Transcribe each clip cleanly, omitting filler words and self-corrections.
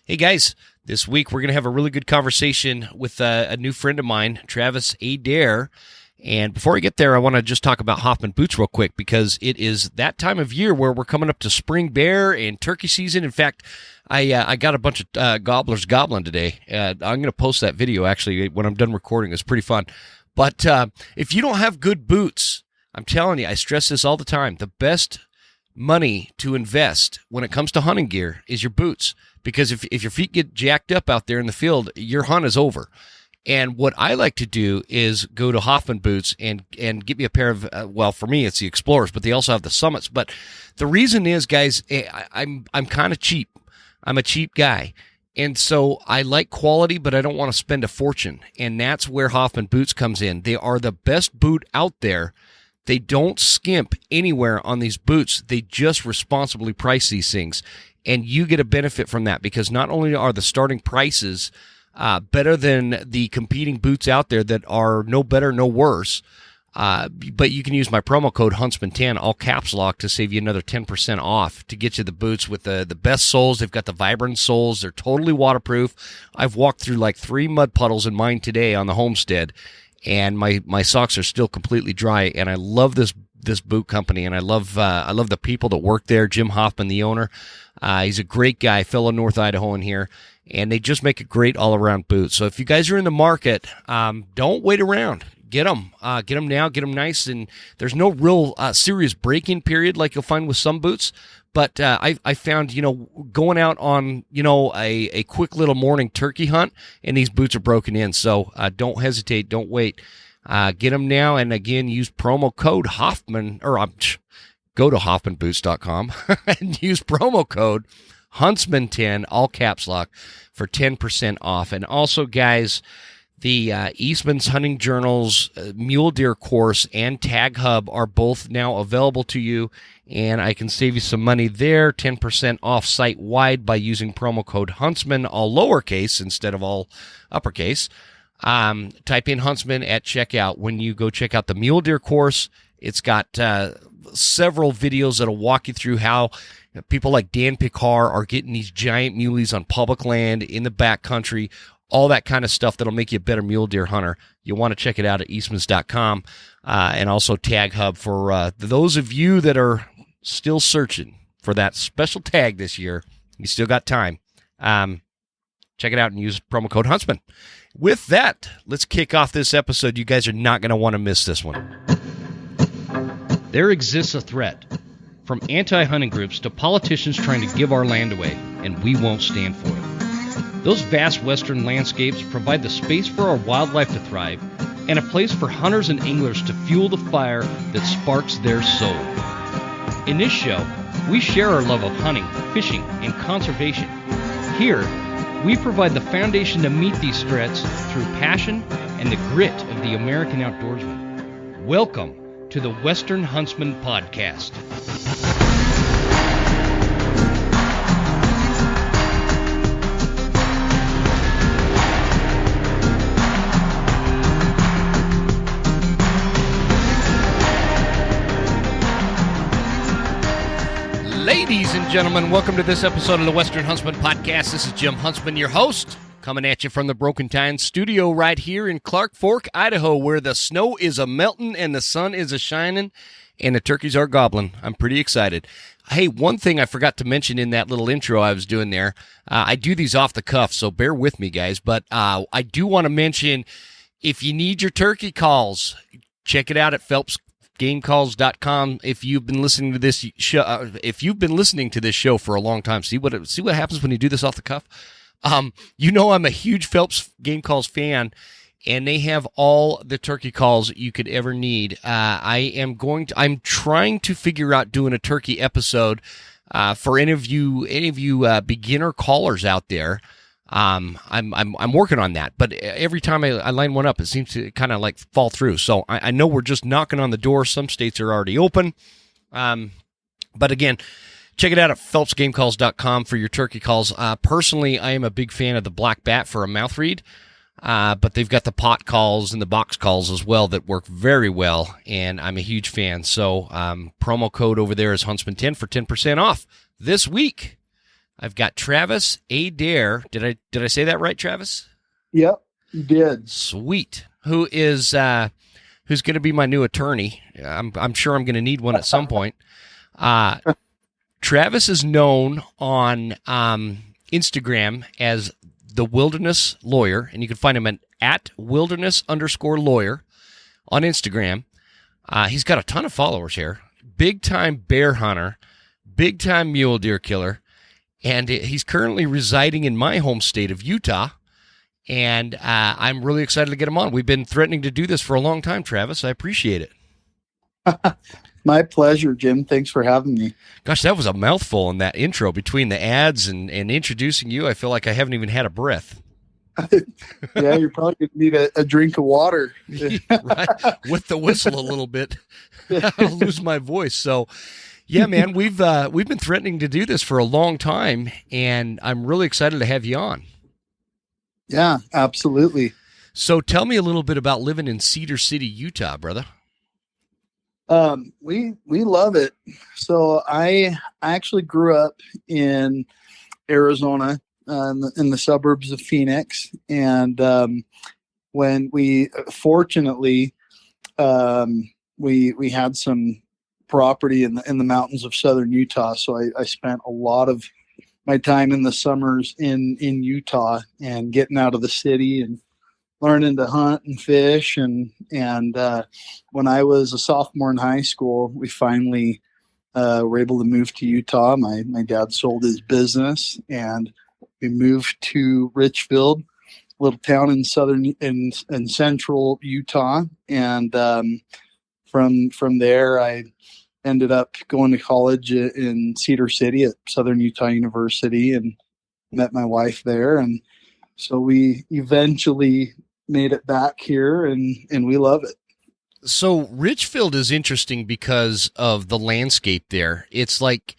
Hey guys, this week we're going to have a really good conversation with a new friend of mine, Travis Adair. And before I get there, I want to just talk about Hoffman boots real quick because it is that time of year where we're coming up to spring bear and turkey season. In fact, I got a bunch of gobblers gobbling today. I'm going to post that video actually when I'm done recording. It's pretty fun. But if you don't have good boots, I'm telling you, I stress this all the time, the best money to invest when it comes to hunting gear is your boots. Because if your feet get jacked up out there in the field, your hunt is over. And what I like to do is go to Hoffman boots and get me a pair of, well, for me, it's the Explorers, but they also have the Summits. But the reason is, guys, I'm kind of cheap. I'm a cheap guy. And so I like quality, but I don't want to spend a fortune. And that's where Hoffman boots comes in. They are the best boot out there. They don't skimp anywhere on these boots. They just responsibly price these things. And you get a benefit from that because not only are the starting prices better than the competing boots out there that are no better, no worse, but you can use my promo code Huntsman10, all caps lock, to save you another 10% off to get you the boots with the best soles. They've got the vibrant soles. They're totally waterproof. I've walked through like 3 mud puddles in mine today on the homestead, and my socks are still completely dry, and I love this boot company, and I love the people that work there. Jim Hoffman, the owner, he's a great guy, fellow North Idahoan here, and they just make a great all-around boot. So if you guys are in the market, don't wait around. Get them now. Get them nice, and there's no real serious break-in period like you'll find with some boots. But I found, going out on, a quick little morning turkey hunt, and these boots are broken in. So don't hesitate. Don't wait. Get them now, and again, use promo code Hoffman, or go to hoffmanboots.com and use promo code Huntsman10, all caps lock, for 10% off. And also, guys, the Eastman's Hunting Journal's Mule Deer course and Tag Hub are both now available to you, and I can save you some money there, 10% off site-wide by using promo code Huntsman, all lowercase instead of all uppercase. Type in Huntsman at checkout. When you go check out the Mule Deer course, it's got several videos that'll walk you through how people like Dan Picard are getting these giant muleys on public land in the backcountry, all that kind of stuff that'll make you a better mule deer hunter. You'll want to check it out at eastmans.com, and also Tag Hub for those of you that are still searching for that special tag this year. You still got time. Check it out and use promo code Huntsman. With that, let's kick off this episode. You guys are not going to want to miss this one. There exists a threat, from anti-hunting groups to politicians trying to give our land away, and we won't stand for it. Those vast western landscapes provide the space for our wildlife to thrive and a place for hunters and anglers to fuel the fire that sparks their soul. In this show, we share our love of hunting, fishing, and conservation. Here, we provide the foundation to meet these threats through passion and the grit of the American outdoorsman. Welcome to the Western Huntsman Podcast. Ladies and gentlemen, welcome to this episode of the Western Huntsman Podcast. This is Jim Huntsman, your host, coming at you from the Broken Tine studio right here in Clark Fork, Idaho, where the snow is a-melting and the sun is a-shining and the turkeys are gobbling. I'm pretty excited. Hey, one thing I forgot to mention in that little intro I was doing there, I do these off the cuff, so bear with me, guys, but I do want to mention, if you need your turkey calls, check it out at PhelpsGameCalls.com. If you've been listening to this show, for a long time, see what happens when you do this off the cuff. I'm a huge Phelps Game Calls fan, and they have all the turkey calls you could ever need. I'm trying to figure out doing a turkey episode for any of you beginner callers out there. I'm working on that, but every time I line one up, it seems to kind of like fall through. So I know we're just knocking on the door. Some states are already open. But again, check it out at PhelpsGameCalls.com for your turkey calls. Personally, I am a big fan of the black bat for a mouth reed. But they've got the pot calls and the box calls as well that work very well, and I'm a huge fan. So promo code over there is Huntsman10 for 10% off. This week, I've got Travis Adair. Did I say that right, Travis? Yep, you did. Sweet. Who's going to be my new attorney? I'm sure I'm going to need one at some point. Travis is known on Instagram as the Wilderness Lawyer, and you can find him at wilderness_lawyer on Instagram. He's got a ton of followers here. Big time bear hunter, big time mule deer killer, and he's currently residing in my home state of Utah. And I'm really excited to get him on. We've been threatening to do this for a long time, Travis. I appreciate it. My pleasure, Jim. Thanks for having me. Gosh, that was a mouthful in that intro. Between the ads and introducing you, I feel like I haven't even had a breath. Yeah, you're probably going to need a drink of water. Right? With the whistle a little bit, I'll lose my voice. So, yeah, man, we've been threatening to do this for a long time, and I'm really excited to have you on. Yeah, absolutely. So tell me a little bit about living in Cedar City, Utah, brother. We love it. So I actually grew up in Arizona, in the suburbs of Phoenix, and when we fortunately we had some property in the mountains of southern Utah, so I spent a lot of my time in the summers in Utah and getting out of the city and learning to hunt and fish. And when I was a sophomore in high school, we finally were able to move to Utah. My dad sold his business and we moved to Richfield, a little town in southern and central Utah. And from there, I ended up going to college in Cedar City at Southern Utah University and met my wife there. And so we eventually made it back here, and we love it. So Richfield is interesting because of the landscape there. It's like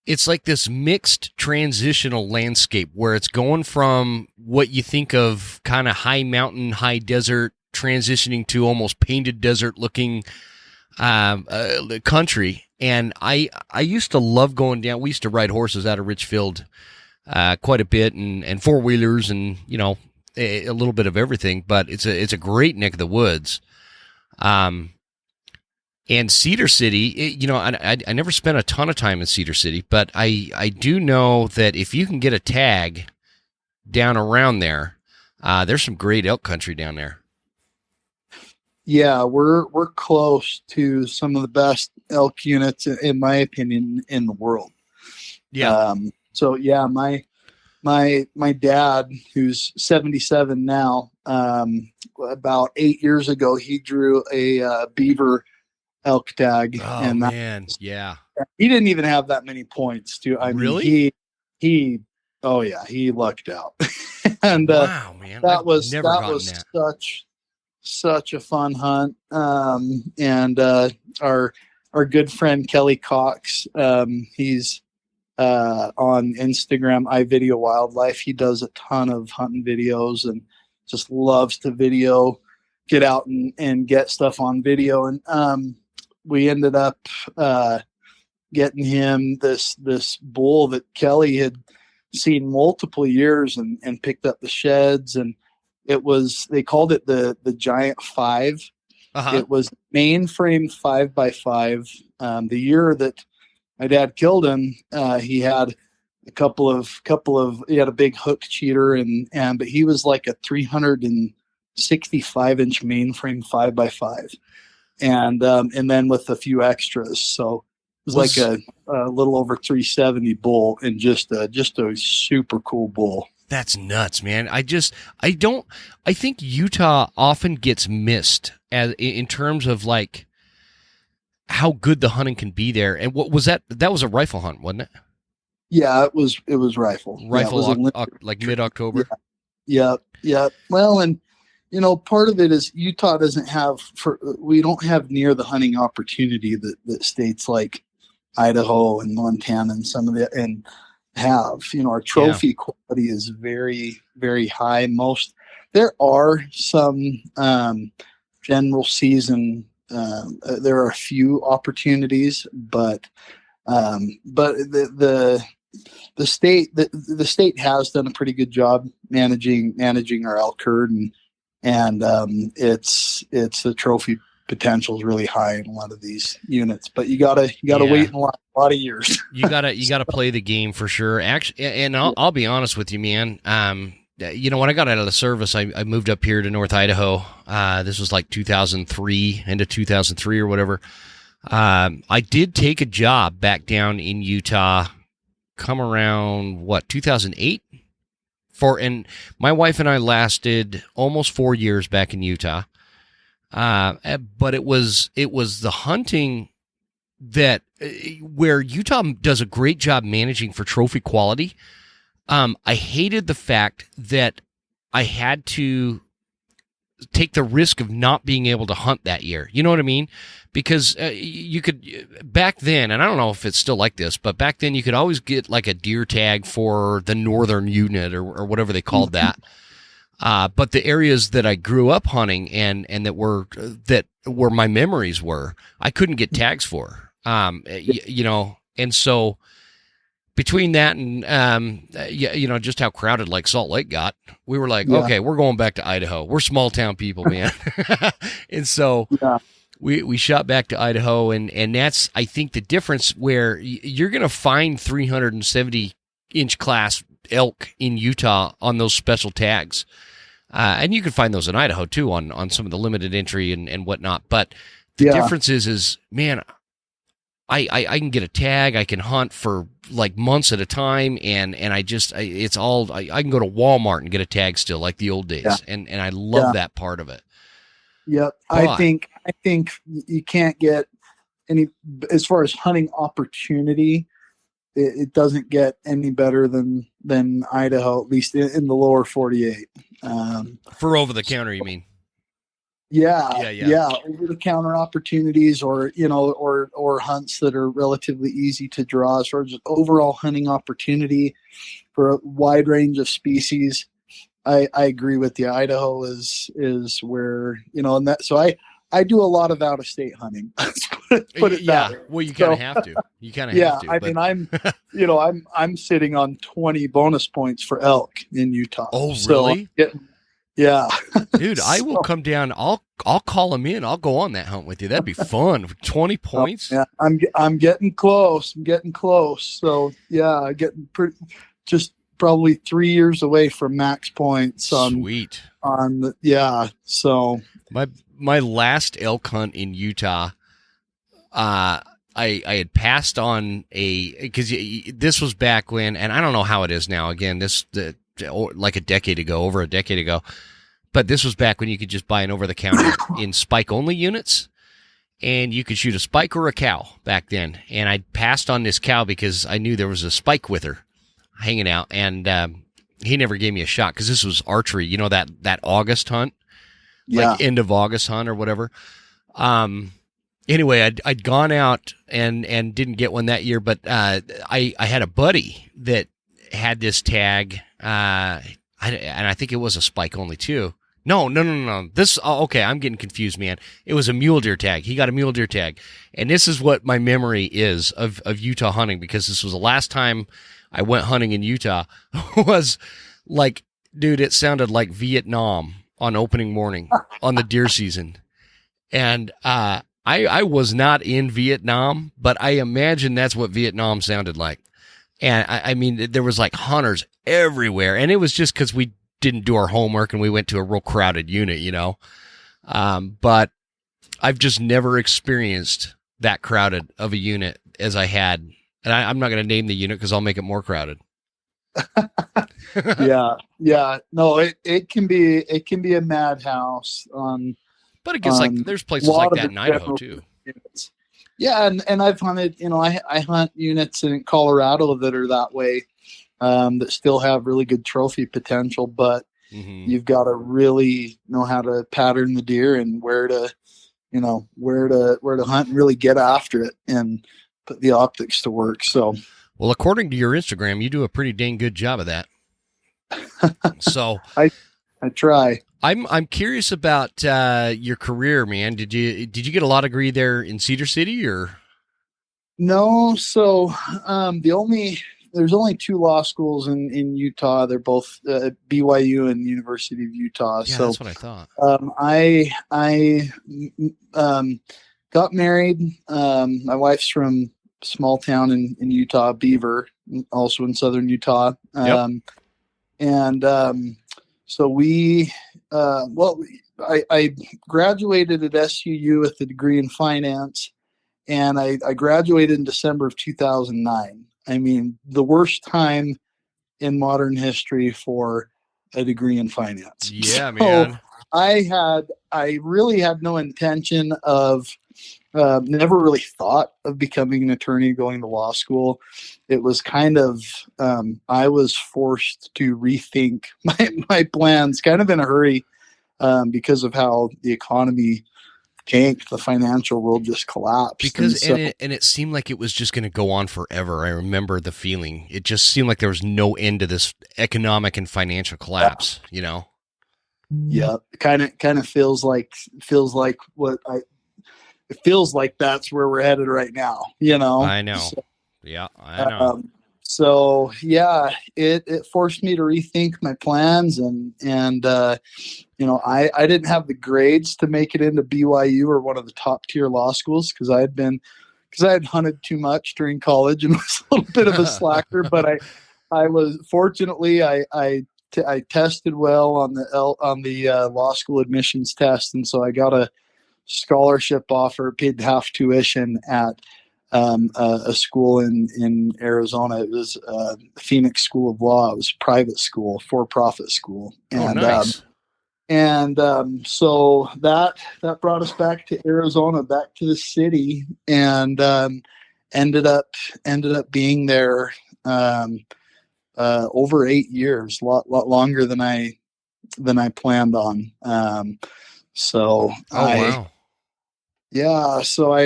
this mixed transitional landscape where it's going from what you think of kind of high mountain, high desert, transitioning to almost painted desert looking country. And I used to love going down. We used to ride horses out of Richfield quite a bit, and four wheelers, and a little bit of everything. But it's a great neck of the woods. And Cedar City, I never spent a ton of time in Cedar City, but I do know that if you can get a tag down around there, there's some great elk country down there. Yeah, we're close to some of the best elk units, in my opinion, in the world. Yeah. So yeah, my dad, who's 77 now, about 8 years ago, he drew a beaver elk tag. Oh, and man, yeah. He didn't even have that many points, too. I really? mean, he lucked out. And wow, man, that was that. such a fun hunt. And our good friend Kelly Cox, he's on Instagram, iVideo Wildlife. He does a ton of hunting videos and just loves to get out and get stuff on video. And we ended up getting him this bull that Kelly had seen multiple years and picked up the sheds, and they called it the Giant 5. Uh-huh. It was mainframe 5x5. The year that my dad killed him, he had a couple of he had a big hook cheater, but he was like a 365-inch mainframe 5x5, and then with a few extras. So it was like a little over 370 bull, and just a super cool bull. That's nuts, man. I think Utah often gets missed in terms of like how good the hunting can be there. And what was that? That was a rifle hunt, wasn't it? Yeah, it was rifle. Rifle, like mid-October. Yeah. Well, and part of it is Utah doesn't have we don't have near the hunting opportunity that states like Idaho and Montana and some of the and have. Our trophy quality is very, very high. There are some general season. There are a few opportunities, but the the state has done a pretty good job managing our elk herd, and it's the trophy potential is really high in a lot of these units, but you gotta wait in a lot of years. you gotta play the game for sure. Actually, and I'll be honest with you, man. When I got out of the service, I moved up here to North Idaho. This was like 2003, end of 2003 or whatever. I did take a job back down in Utah, come around, 2008? And my wife and I lasted almost 4 years back in Utah. But it was the hunting that where Utah does a great job managing for trophy quality. I hated the fact that I had to take the risk of not being able to hunt that year. You know what I mean? Because you could, back then, and I don't know if it's still like this, but back then you could always get like a deer tag for the northern unit or whatever they called that. But the areas that I grew up hunting and that were my memories were, I couldn't get tags for. And so between that and just how crowded like Salt Lake got, we were like, okay, we're going back to Idaho. We're small town people, man. And so we shot back to Idaho, and that's, I think, the difference where you're going to find 370-inch class elk in Utah on those special tags. And you can find those in Idaho, too, on some of the limited entry and whatnot. But the difference is, man, I can get a tag. I can hunt for like months at a time, and I can go to Walmart and get a tag still, like the old days. And I love that part of it. Yep. But I think you can't get any, as far as hunting opportunity, it doesn't get any better than Idaho, at least in the lower 48. For over the counter, you mean? Yeah. Over the counter opportunities, or hunts that are relatively easy to draw, as far as overall hunting opportunity for a wide range of species. I agree with you. Idaho is where, and that, so I do a lot of out of state hunting. Put it that way. Well, you kind of have to. You kind of have to. I mean, I'm sitting on 20 bonus points for elk in Utah. Oh, really? So yeah, dude, I will come down. I'll call them in. I'll go on that hunt with you. That'd be fun. 20 points. Yeah, I'm getting close. So yeah, just probably 3 years away from max points. Sweet. So my last elk hunt in Utah, I had passed on because this was back when, and I don't know how it is now. Again, like over a decade ago, but this was back when you could just buy an over-the-counter in spike-only units, and you could shoot a spike or a cow back then. And I passed on this cow because I knew there was a spike with her hanging out, and he never gave me a shot because this was archery. That August hunt, like end of August hunt or whatever. Anyway, I'd gone out and didn't get one that year, but I had a buddy that had this tag, and I think it was a spike only too. No. Okay, I'm getting confused, man. It was a mule deer tag. He got a mule deer tag, and this is what my memory is of Utah hunting, because this was the last time I went hunting in Utah. Was like, dude, it sounded like Vietnam on opening morning on the deer season, and I was not in Vietnam, but I imagine that's what Vietnam sounded like. And I mean, there was like hunters everywhere, and it was just because we didn't do our homework and we went to a real crowded unit, but I've just never experienced that crowded of a unit as I had. And I'm not going to name the unit because I'll make it more crowded. Yeah. No, it can be a madhouse. But it gets like there's places like that in Idaho too. Units. Yeah, and I've hunted. I hunt units in Colorado that are that way, that still have really good trophy potential. But you've got to really know how to pattern the deer and where to hunt and really get after it and put the optics to work. So, well, according to your Instagram, you do a pretty dang good job of that. So I try. I'm curious about your career, man. Did you get a law degree there in Cedar City or? No. So the only there's only two law schools in Utah. They're both BYU and University of Utah. Yeah, So that's what I thought. I got married. My wife's from small town in Utah, Beaver, also in southern Utah. Yep. And so I graduated at SUU with a degree in finance, and I graduated in December of 2009. I mean, the worst time in modern history for a degree in finance. Yeah, So man. I really had no intention of, never really thought of becoming an attorney, going to law school. It was kind of, I was forced to rethink my plans kind of in a hurry, because of how the economy tanked. The financial world just collapsed. Because it seemed like it was just going to go on forever. I remember the feeling. It just seemed like there was no end to this economic and financial collapse, you know. Yeah, kind of it feels like that's where we're headed right now, you know. I know. So, Yeah, I know. so yeah, it forced me to rethink my plans, and I didn't have the grades to make it into BYU or one of the top tier law schools, because I had hunted too much during college and was a little bit of a slacker. But I was fortunately I tested well on the law school admissions test, and so I got a scholarship offer, paid half tuition at a school in Arizona. It was Phoenix School of Law. It was a private school, for-profit school, Oh, and nice. so that brought us back to Arizona, back to the city, and ended up being there over 8 years, a lot longer than I planned on. So Oh, wow. I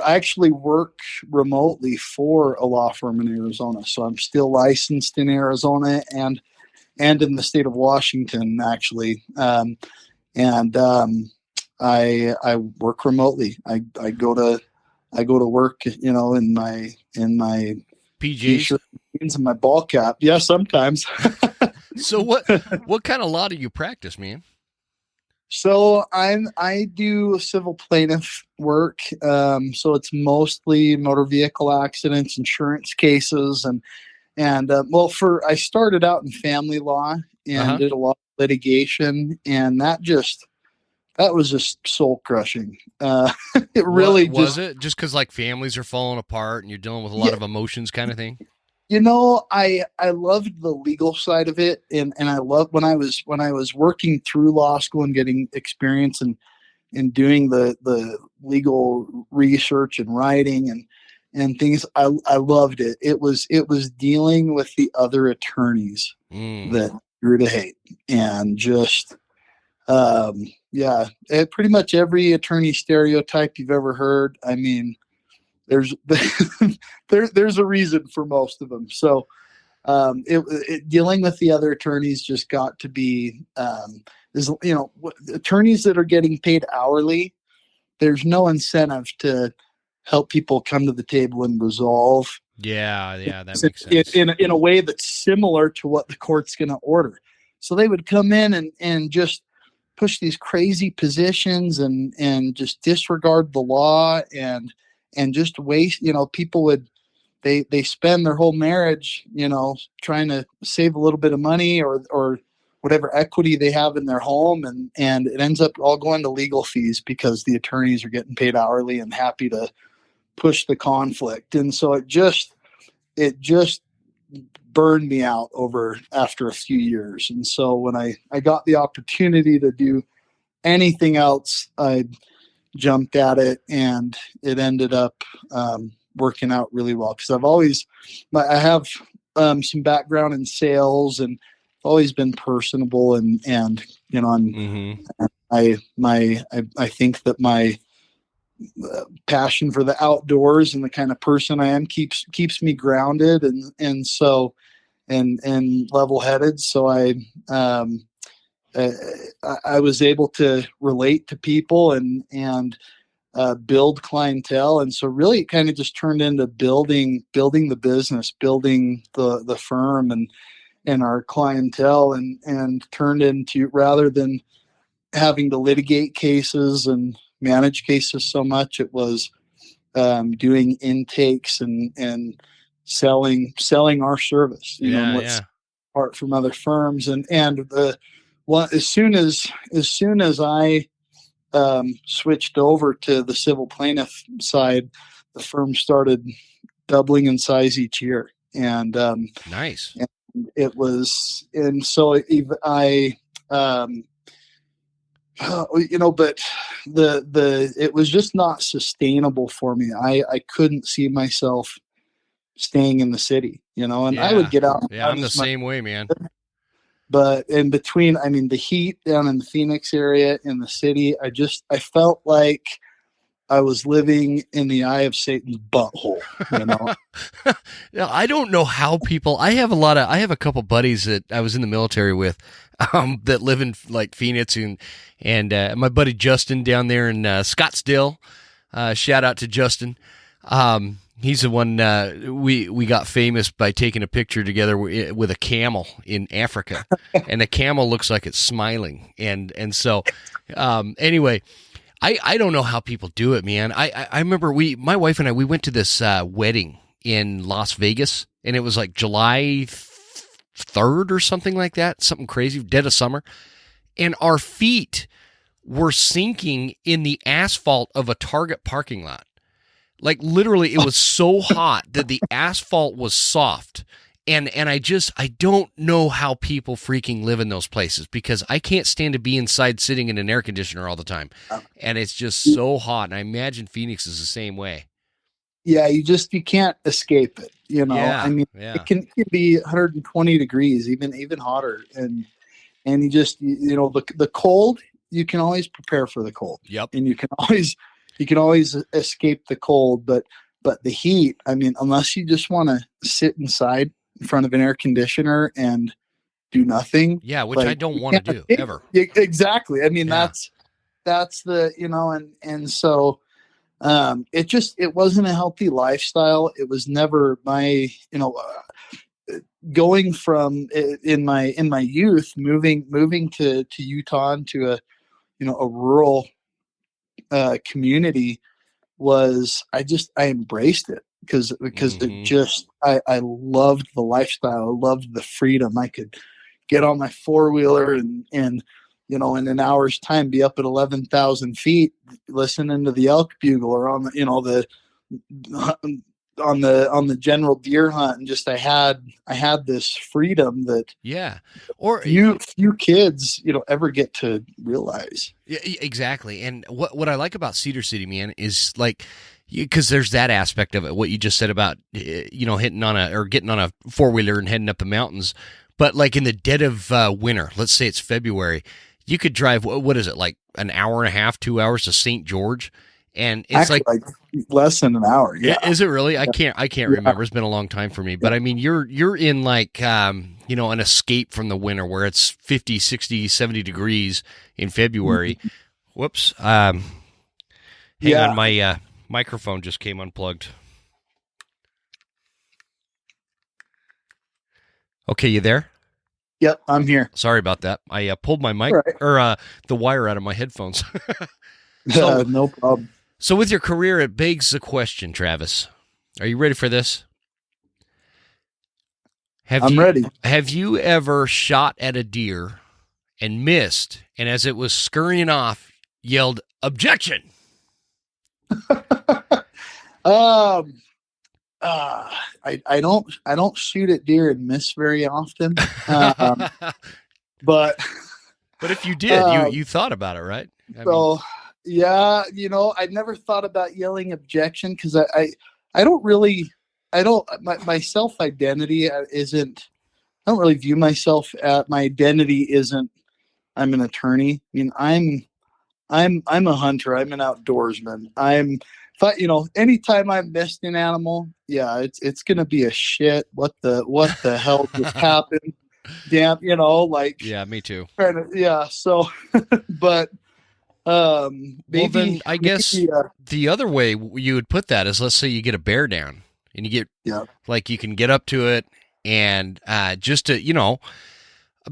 actually work remotely for a law firm in Arizona. So I'm still licensed in Arizona and in the state of Washington, actually. I work remotely. I go to work, in my PJs. t-shirt and my ball cap. Yeah, sometimes. So what kind of law do you practice, man? So I do civil plaintiff work. So it's mostly motor vehicle accidents, insurance cases, and I started out in family law and Uh-huh. did a lot of litigation, and that was just soul crushing. It What really was just, it? Just because like families are falling apart and you're dealing with a lot yeah, of emotions, kind of thing. I loved the legal side of it, and I loved when I was working through law school and getting experience and doing the legal research and writing and things. I loved it. It was dealing with the other attorneys Mm. that grew to hate, and just yeah, pretty much every attorney stereotype you've ever heard. I mean, there's there's a reason for most of them. So dealing with the other attorneys just got to be, is, attorneys that are getting paid hourly. There's no incentive to help people come to the table and resolve Yeah, that makes sense. in a way that's similar to what the court's going to order. So they would come in and just push these crazy positions and just disregard the law and just waste. People would, they spend their whole marriage, trying to save a little bit of money or whatever equity they have in their home, and it ends up all going to legal fees because the attorneys are getting paid hourly and happy to push the conflict. And so it just burned me out after a few years. And so when I got the opportunity to do anything else, I jumped at it, and it ended up working out really well, because I have some background in sales, and always been personable, and Mm-hmm. I think that my passion for the outdoors and the kind of person I am keeps me grounded and level headed. So I was able to relate to people and build clientele. And so really it kind of just turned into building the business, building the firm and our clientele, and turned into, rather than having to litigate cases and manage cases so much, it was doing intakes and selling our service, and what's apart from other firms. And the one, as soon as I switched over to the civil plaintiff side, the firm started doubling in size each year. And nice. And it was, and so I but it was just not sustainable for me. I couldn't see myself staying in the city, and I would get out. Yeah, I'm the same way, man. But in between, I mean, the heat down in the Phoenix area, in the city, I felt like I was living in the eye of Satan's butthole, I don't know how people, I have a couple buddies that I was in the military with, that live in like Phoenix, and my buddy Justin down there in Scottsdale, shout out to Justin. He's the one, we got famous by taking a picture together with a camel in Africa, and the camel looks like it's smiling. And so, anyway, I don't know how people do it, man. I remember my wife and I, we went to this wedding in Las Vegas, and it was like July 3rd or something like that, something crazy, dead of summer. And our feet were sinking in the asphalt of a Target parking lot. Like literally it was so hot that the asphalt was soft. And I don't know how people freaking live in those places, because I can't stand to be inside sitting in an air conditioner all the time. And it's just so hot. And I imagine Phoenix is the same way. Yeah, you can't escape it. I mean, it can be 120 degrees, even hotter. And you just, the cold, you can always prepare for the cold. Yep. And you can always escape the cold, but the heat, I mean, unless you just want to sit inside in front of an air conditioner and do nothing. Yeah, which I don't want to do ever. Exactly. I mean, that's the, and so it wasn't a healthy lifestyle. It was never my, going from in my youth, moving to Utah, into a rural community, was I embraced it because it just, I loved the lifestyle. I loved the freedom. I could get on my four-wheeler and in an hour's time be up at 11,000 feet listening to the elk bugle, or on the general deer hunt. And just I had this freedom that or few kids ever get to realize. Yeah, exactly. And what I like about Cedar City, man, is like, because there's that aspect of it, what you just said about getting on a four-wheeler and heading up the mountains. But like in the dead of winter, let's say it's February, you could drive, what is it, like an hour and a half, 2 hours to St. George, and it's actually, like less than an hour. Yeah. Is it really? I can't remember. It's been a long time for me. But I mean, you're in like an escape from the winter where it's 50, 60, 70 degrees in February. Mm-hmm. Whoops. Hang on, my microphone just came unplugged. Okay, you there? Yep, I'm here. Sorry about that. I pulled my mic the wire out of my headphones. No problem. So with your career, it begs the question, Travis. Are you ready for this? I'm ready. Have you ever shot at a deer and missed, and as it was scurrying off, yelled, "Objection"? I don't shoot at deer and miss very often. But if you did, you thought about it, right? Yeah, I never thought about yelling objection, because I don't really, my self identity isn't, I don't really view myself at, my identity isn't, I'm an attorney. I mean, I'm a hunter. I'm an outdoorsman. Anytime I've missed an animal, it's going to be a shit. What the hell just happened? Damn, Yeah, me too. So, but, Well, then Maybe, I guess the other way you would put that is, let's say you get a bear down and you get yeah. like you can get up to it and just to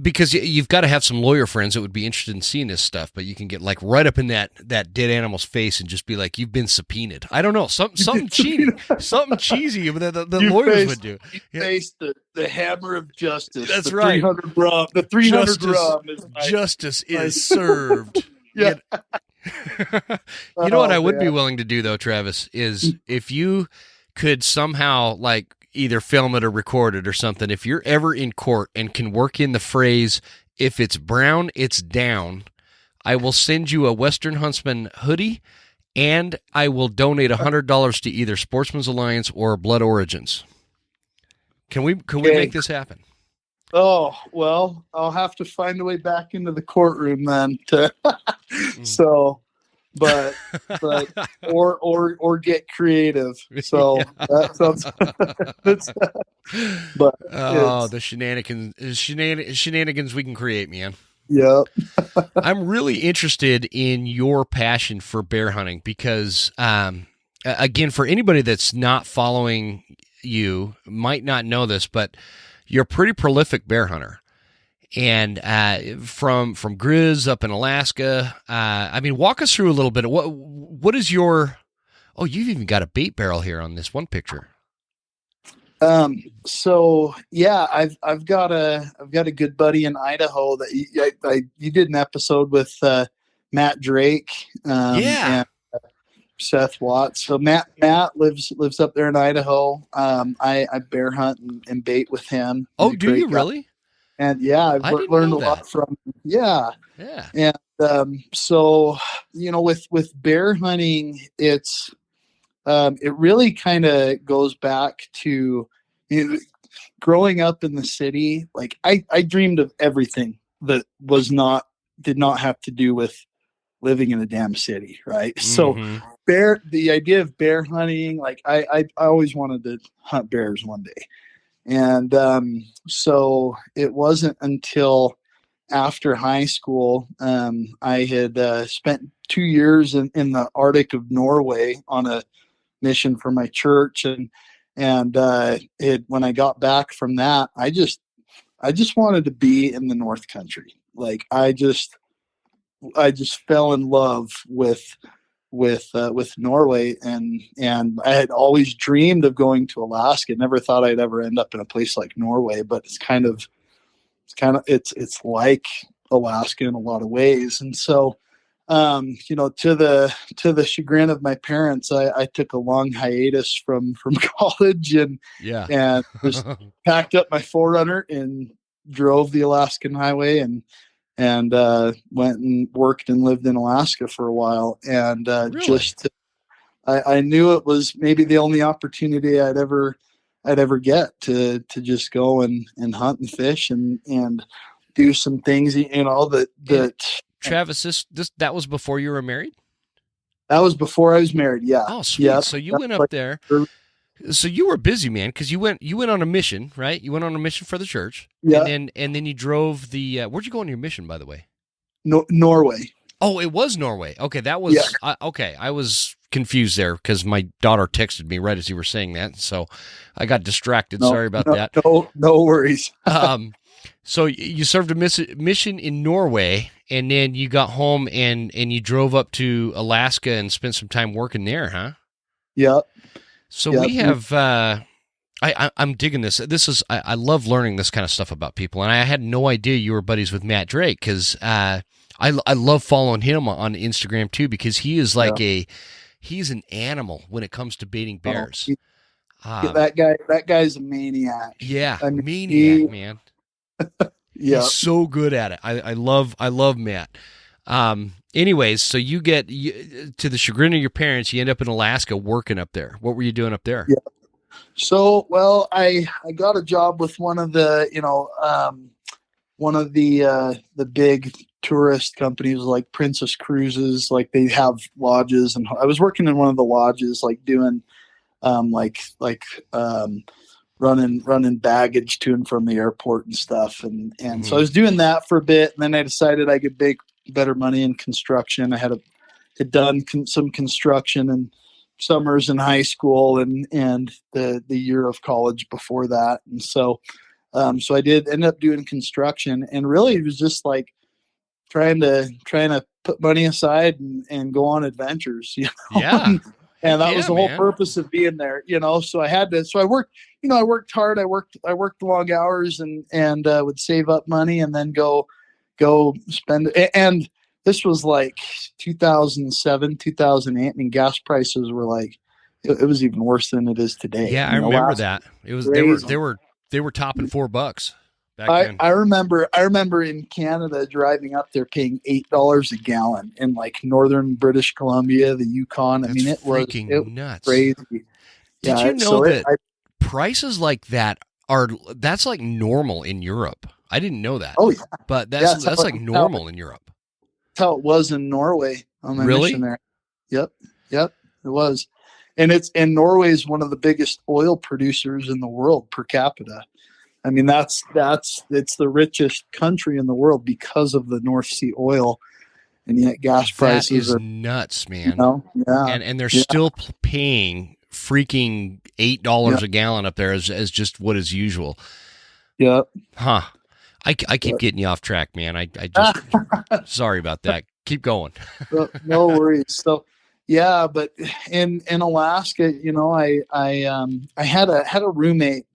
because you've got to have some lawyer friends that would be interested in seeing this stuff, but you can get like right up in that dead animal's face and just be like, "You've been subpoenaed." I don't know, something cheating, something cheesy that the lawyers would do. You face the hammer of justice. That's the right. 300 rum. The 300 Justice, rum is justice is served. yeah. You know what I would man. be willing to do though, Travis, is if you could somehow like either film it or record it or something. If you're ever in court and can work in the phrase, "If it's brown, it's down," I will send you a Western Huntsman hoodie, and I will donate $100 to either Sportsman's Alliance or Blood Origins. Can we make this happen? Oh, well, I'll have to find a way back into the courtroom then to so but or get creative. So that sounds but the shenanigans we can create, man. Yeah. I'm really interested in your passion for bear hunting because again, for anybody that's not following you, might not know this, but you're a pretty prolific bear hunter. And from Grizz up in Alaska, I mean, walk us through a little bit of what is your? Oh, you've even got a bait barrel here on this one picture. So yeah, I've got a good buddy in Idaho that you did an episode with Matt Drake, and Seth Watts. So Matt lives up there in Idaho. I bear hunt and bait with him. Oh, do you really? And yeah, I've learned a lot from him. Yeah. And so with bear hunting, it's it really kind of goes back to growing up in the city. Like I dreamed of everything that did not have to do with living in a damn city, right? Mm-hmm. So the idea of bear hunting, like I always wanted to hunt bears one day. And so it wasn't until after high school, I had spent 2 years in the Arctic of Norway on a mission for my church, and when I got back from that, I just wanted to be in the North Country. Like I just fell in love with Norway, and I had always dreamed of going to Alaska. Never thought I'd ever end up in a place like Norway, but it's like Alaska in a lot of ways. And so, to the chagrin of my parents, I took a long hiatus from college and just packed up my 4Runner and drove the Alaskan highway and went and worked and lived in Alaska for a while. And really? I knew it was maybe the only opportunity I'd ever get to just go and hunt and fish and do some things, that Travis, that was before you were married? That was before I was married. Yeah. Oh, sweet. Yeah. So you went up there. So you were busy, man, because you went on a mission, right? You went on a mission for the church. Yeah. And then you drove the where'd you go on your mission, by the way? Norway. Oh, it was Norway. Okay, that was okay. I was confused there because my daughter texted me right as you were saying that, so I got distracted. Sorry about that. No worries. So you served a mission in Norway, and then you got home and you drove up to Alaska and spent some time working there, huh? Yeah. So we have. I'm digging this. I love learning this kind of stuff about people, and I had no idea you were buddies with Matt Drake because I love following him on Instagram too because he is like he's an animal when it comes to baiting bears. That guy's a maniac. Yeah, maniac, man. Yeah, he's so good at it. I love Matt. Anyways, so you get to the chagrin of your parents, you end up in Alaska working up there. What were you doing up there? Yeah. So, well, I got a job with one of the big tourist companies like Princess Cruises. Like they have lodges, and I was working in one of the lodges, like doing running baggage to and from the airport and stuff. And so I was doing that for a bit, and then I decided I could better money in construction. I had done some construction and summers in high school and the year of college before that. And so I did end up doing construction, and really it was just like trying to put money aside and go on adventures, Yeah. and that Yeah, was the whole man. purpose of being there, So I worked, I worked hard. I worked long hours and would save up money and then go spend it. And this was like 2007, 2008. I mean, gas prices were like, it was even worse than it is today. Yeah, I I mean, remember that. It was crazy. they were topping $4 back then. I remember in Canada driving up there paying $8 a gallon in like northern British Columbia, the Yukon. I That's mean, it was nuts. crazy. Did you know that prices like that's like normal in Europe? I didn't know that. Oh yeah, But that's like normal in Europe. That's how it was in Norway on my Really? mission there. Yep, it was, and Norway is one of the biggest oil producers in the world per capita. I mean, it's the richest country in the world because of the North Sea oil, and yet gas prices are nuts, man. Yeah, and they're still paying freaking $8 a gallon up there as just what is usual. Yeah. Huh. I keep getting you off track, man. I just sorry about that. Keep going. No worries. So, yeah, but in Alaska, I had a roommate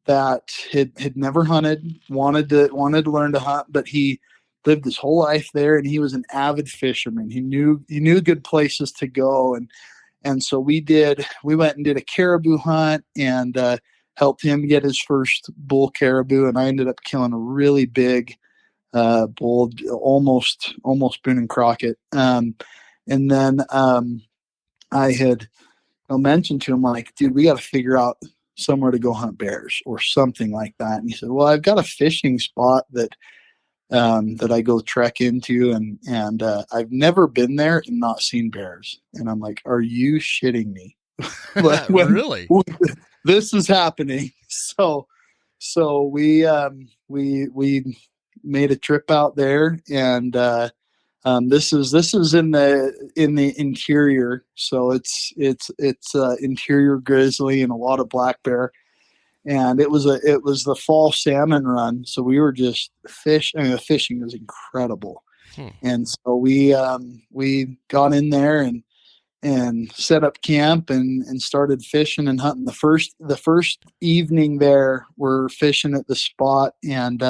that had never hunted, wanted to learn to hunt, but he lived his whole life there, and he was an avid fisherman. He knew good places to go, and so we went and did a caribou hunt and helped him get his first bull caribou, and I ended up killing a really big bull, almost Boone and Crockett. And then I had mentioned to him, like, dude, we got to figure out somewhere to go hunt bears or something like that. And he said, well, I've got a fishing spot that I go trek into, and I've never been there and not seen bears. And I'm like, are you shitting me? Really? This is happening. So we made a trip out there, and this is in the interior. So it's interior grizzly and a lot of black bear. And it was the fall salmon run. So we were just the fishing was incredible. And so we got in there and set up camp and started fishing and hunting. The first evening there, we're fishing at the spot, and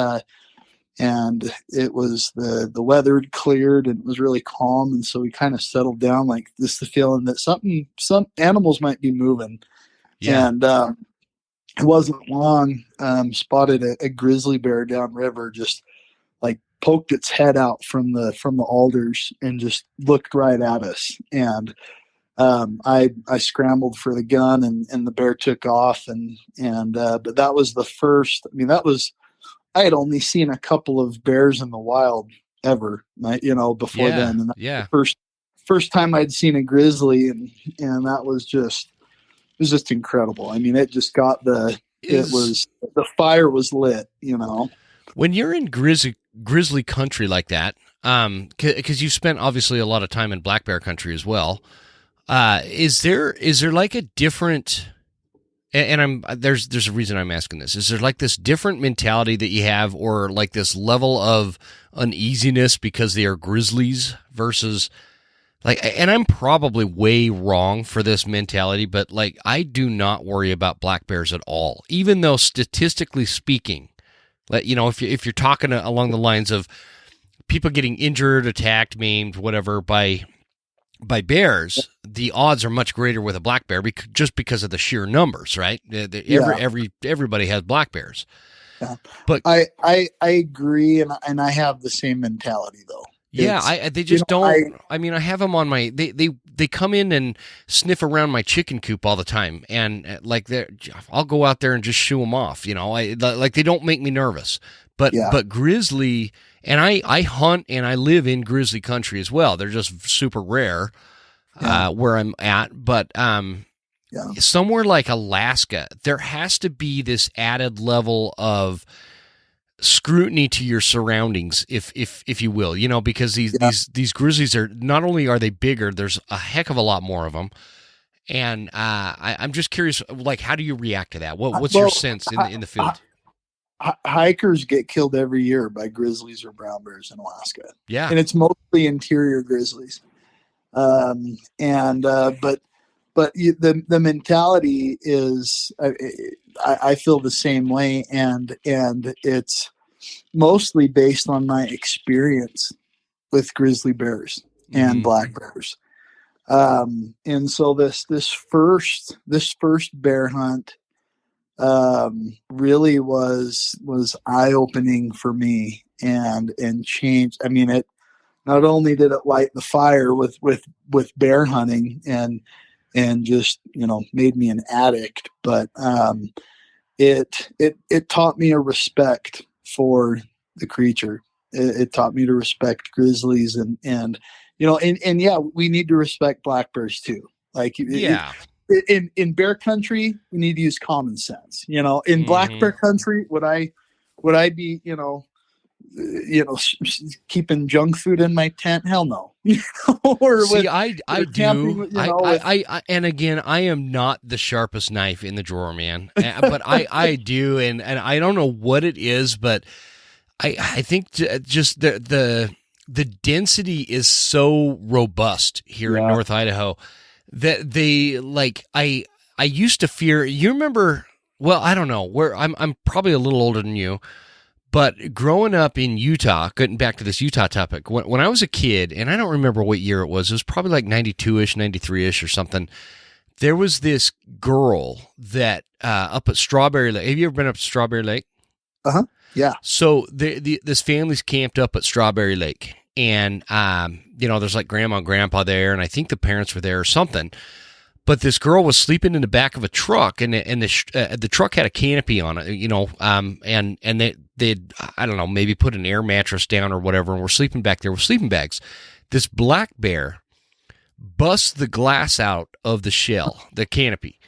it was the weather had cleared and it was really calm, and so we kind of settled down, like this the feeling that some animals might be moving. Yeah. And it wasn't long, spotted a grizzly bear downriver, just like poked its head out from the alders and just looked right at us. And I scrambled for the gun, and the bear took off, but that was the first. I mean, I had only seen a couple of bears in the wild ever, before then. And the first time I'd seen a grizzly, and that was just, it was just incredible. I mean, it just got the fire was lit, When you're in grizzly country like that, because you've spent obviously a lot of time in black bear country as well, is there like a different, and there's a reason I'm asking this, is there like this different mentality that you have, or like this level of uneasiness because they are grizzlies versus, like, and I'm probably way wrong for this mentality, but like, I do not worry about black bears at all, even though statistically speaking, like, if you're talking along the lines of people getting injured, attacked, maimed, whatever, by bears, the odds are much greater with a black bear just because of the sheer numbers, right? Everybody has black bears. Yeah. But I agree, and I have the same mentality though. They just don't. I mean, I have them on my. They come in and sniff around my chicken coop all the time, and like I'll go out there and just shoo them off. Like they don't make me nervous. But grizzly, and I hunt and I live in grizzly country as well. They're just super rare where I'm at. But somewhere like Alaska, there has to be this added level of scrutiny to your surroundings, if you will, because Yeah. these grizzlies are, not only are they bigger, there's a heck of a lot more of them. And I'm just curious, like, how do you react to that? What's your Well, sense in hi- the field? hikers get killed every year by grizzlies or brown bears in Alaska, Yeah. and it's mostly interior grizzlies. And the mentality is, I feel the same way, and it's mostly based on my experience with grizzly bears and Mm-hmm. black bears. And so this first bear hunt really was eye opening for me, and changed. I mean, it not only did it light the fire with bear hunting, and just made me an addict, but it taught me a respect for the creature. It taught me to respect grizzlies, and yeah, we need to respect black bears too. Like Yeah. in bear country, we need to use common sense. In black Mm-hmm. bear country, would I be keeping junk food in my tent? Hell no. Or See, with I or camping, do. And again, I am not the sharpest knife in the drawer, man. But I do, and I don't know what it is, but I think just the density is so robust here in yeah. North Idaho that they, like, I used to fear. You remember? Well, I don't know where I'm probably a little older than you. But growing up in Utah, getting back to this Utah topic, when I was a kid, and I don't remember what year it was probably like 92-ish, 93-ish or something, there was this girl that up at Strawberry Lake. Have you ever been up to Strawberry Lake? Uh-huh. Yeah. So this family's camped up at Strawberry Lake, and there's like grandma and grandpa there, and I think the parents were there or something. But this girl was sleeping in the back of a truck, and the truck had a canopy on it, and they'd, I don't know, maybe put an air mattress down or whatever, and we're sleeping back there with sleeping bags. This black bear busts the glass out of the shell, the canopy,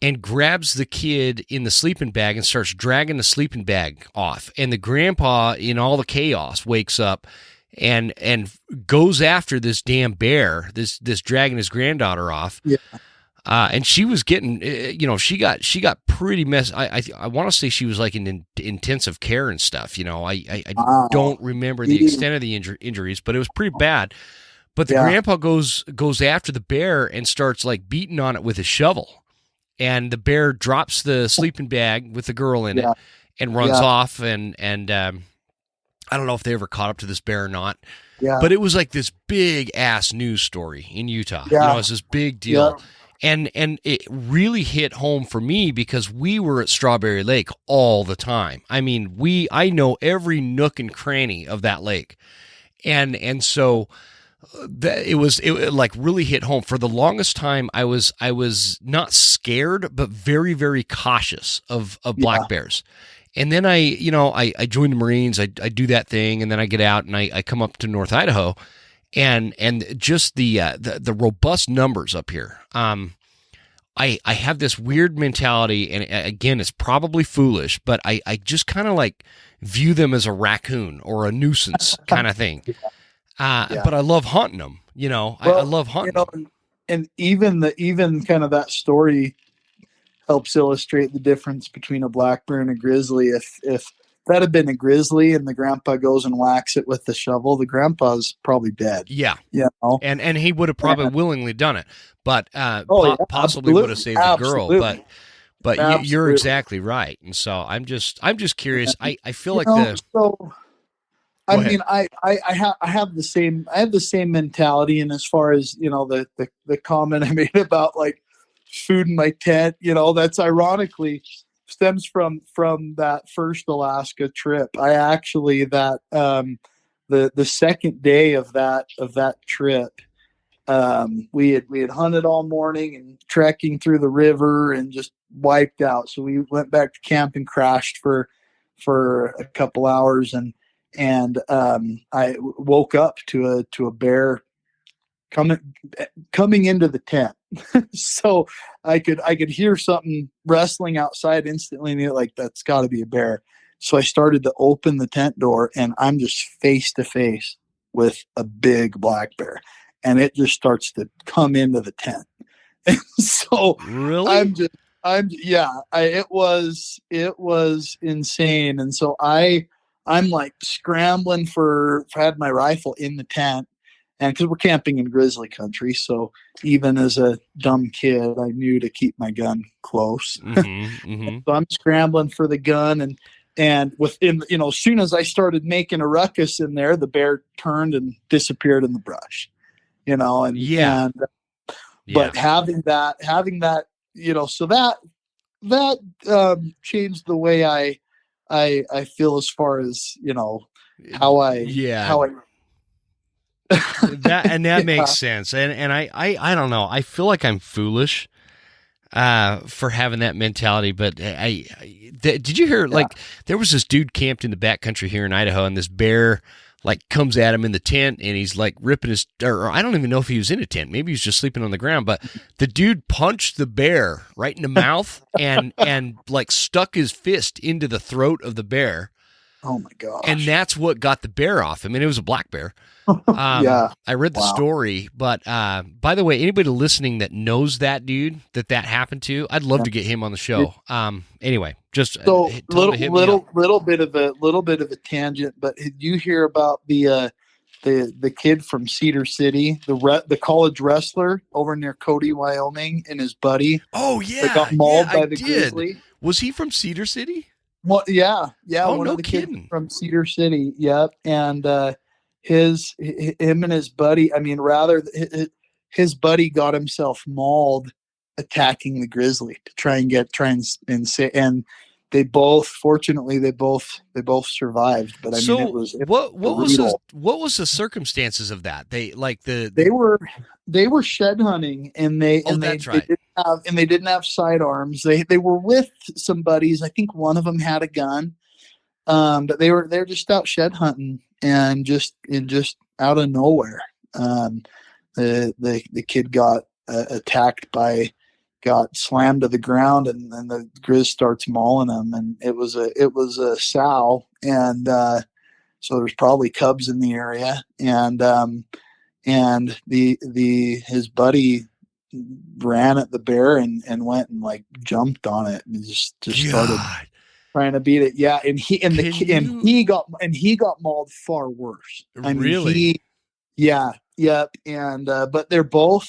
and grabs the kid in the sleeping bag and starts dragging the sleeping bag off. And the grandpa, in all the chaos, wakes up and goes after this damn bear, this dragging his granddaughter off. Yeah. And she was getting, she got pretty messed. I want to say she was like in intensive care and stuff. I Wow. don't remember the extent of the injuries, but it was pretty bad. But the grandpa goes after the bear and starts like beating on it with a shovel, and the bear drops the sleeping bag with the girl in it and runs off. And I don't know if they ever caught up to this bear or not. Yeah. But it was like this big ass news story in Utah. Yeah. It's this big deal. Yeah. And it really hit home for me because we were at Strawberry Lake all the time. I mean, I know every nook and cranny of that lake. And so it like really hit home. For the longest time, I was not scared, but very, very cautious of black bears. And then I joined the Marines. I do that thing, and then I get out and I come up to North Idaho. And just the robust numbers up here. I have this weird mentality, and again, it's probably foolish, but I just kind of like view them as a raccoon or a nuisance kind of thing. But I love hunting them. I love hunting them. And even kind of that story helps illustrate the difference between a black bear and a grizzly. If that had been a grizzly and the grandpa goes and whacks it with the shovel, the grandpa's probably dead. Yeah. And he would have probably willingly done it, but possibly would have saved the girl. But you're exactly right. And so I'm just curious. I feel like I mean, I have the same mentality. And as far as, the comment I made about like food in my tent, that's ironically stems from that first Alaska trip. I actually, that the second day of that trip, we had hunted all morning and trekking through the river and just wiped out. So we went back to camp and crashed for a couple hours, and I woke up to a bear coming into the tent. So I could hear something wrestling outside instantly, and like, that's got to be a bear. So I started to open the tent door, and I'm just face to face with a big black bear, and it just starts to come into the tent. And so Really? it was insane. And so I'm like scrambling had my rifle in the tent, and because we're camping in grizzly country, so even as a dumb kid, I knew to keep my gun close. So I'm scrambling for the gun, and within, as soon as I started making a ruckus in there, the bear turned and disappeared in the brush. But having that, so that changed the way I feel as far as how I that makes sense. And I don't know. I feel like I'm foolish for having that mentality, but did you hear there was this dude camped in the backcountry here in Idaho, and this bear comes at him in the tent, and he's ripping his, or I don't even know if he was in a tent. Maybe he was just sleeping on the ground, but the dude punched the bear right in the mouth and stuck his fist into the throat of the bear. Oh my gosh. And that's what got the bear off. I mean, it was a black bear. Yeah. I read the story, but by the way, anybody listening that knows that dude that happened to, I'd love to get him on the show. Anyway, just so little bit of a tangent, but did you hear about the kid from Cedar City, the college wrestler over near Cody, Wyoming, and his buddy? Oh yeah, that got mauled by the grizzly. Was he from Cedar City? Well, yeah. Oh, one no of the kidding. kids from Cedar City. Yep, and him and his buddy. I mean, rather his buddy got himself mauled attacking the grizzly to try and they both, fortunately, they both survived. But I mean, it was what was the circumstances of that? They were shed hunting, and they didn't have sidearms. They were with some buddies. I think one of them had a gun, but they're just out shed hunting, and just out of nowhere, the kid got attacked got slammed to the ground, and the grizz starts mauling him, and it was a sow, and so there's probably cubs in the area, and his buddy ran at the bear and went and jumped on it and just started trying to beat it. Yeah, and he got mauled far worse. I mean, really? And but they're both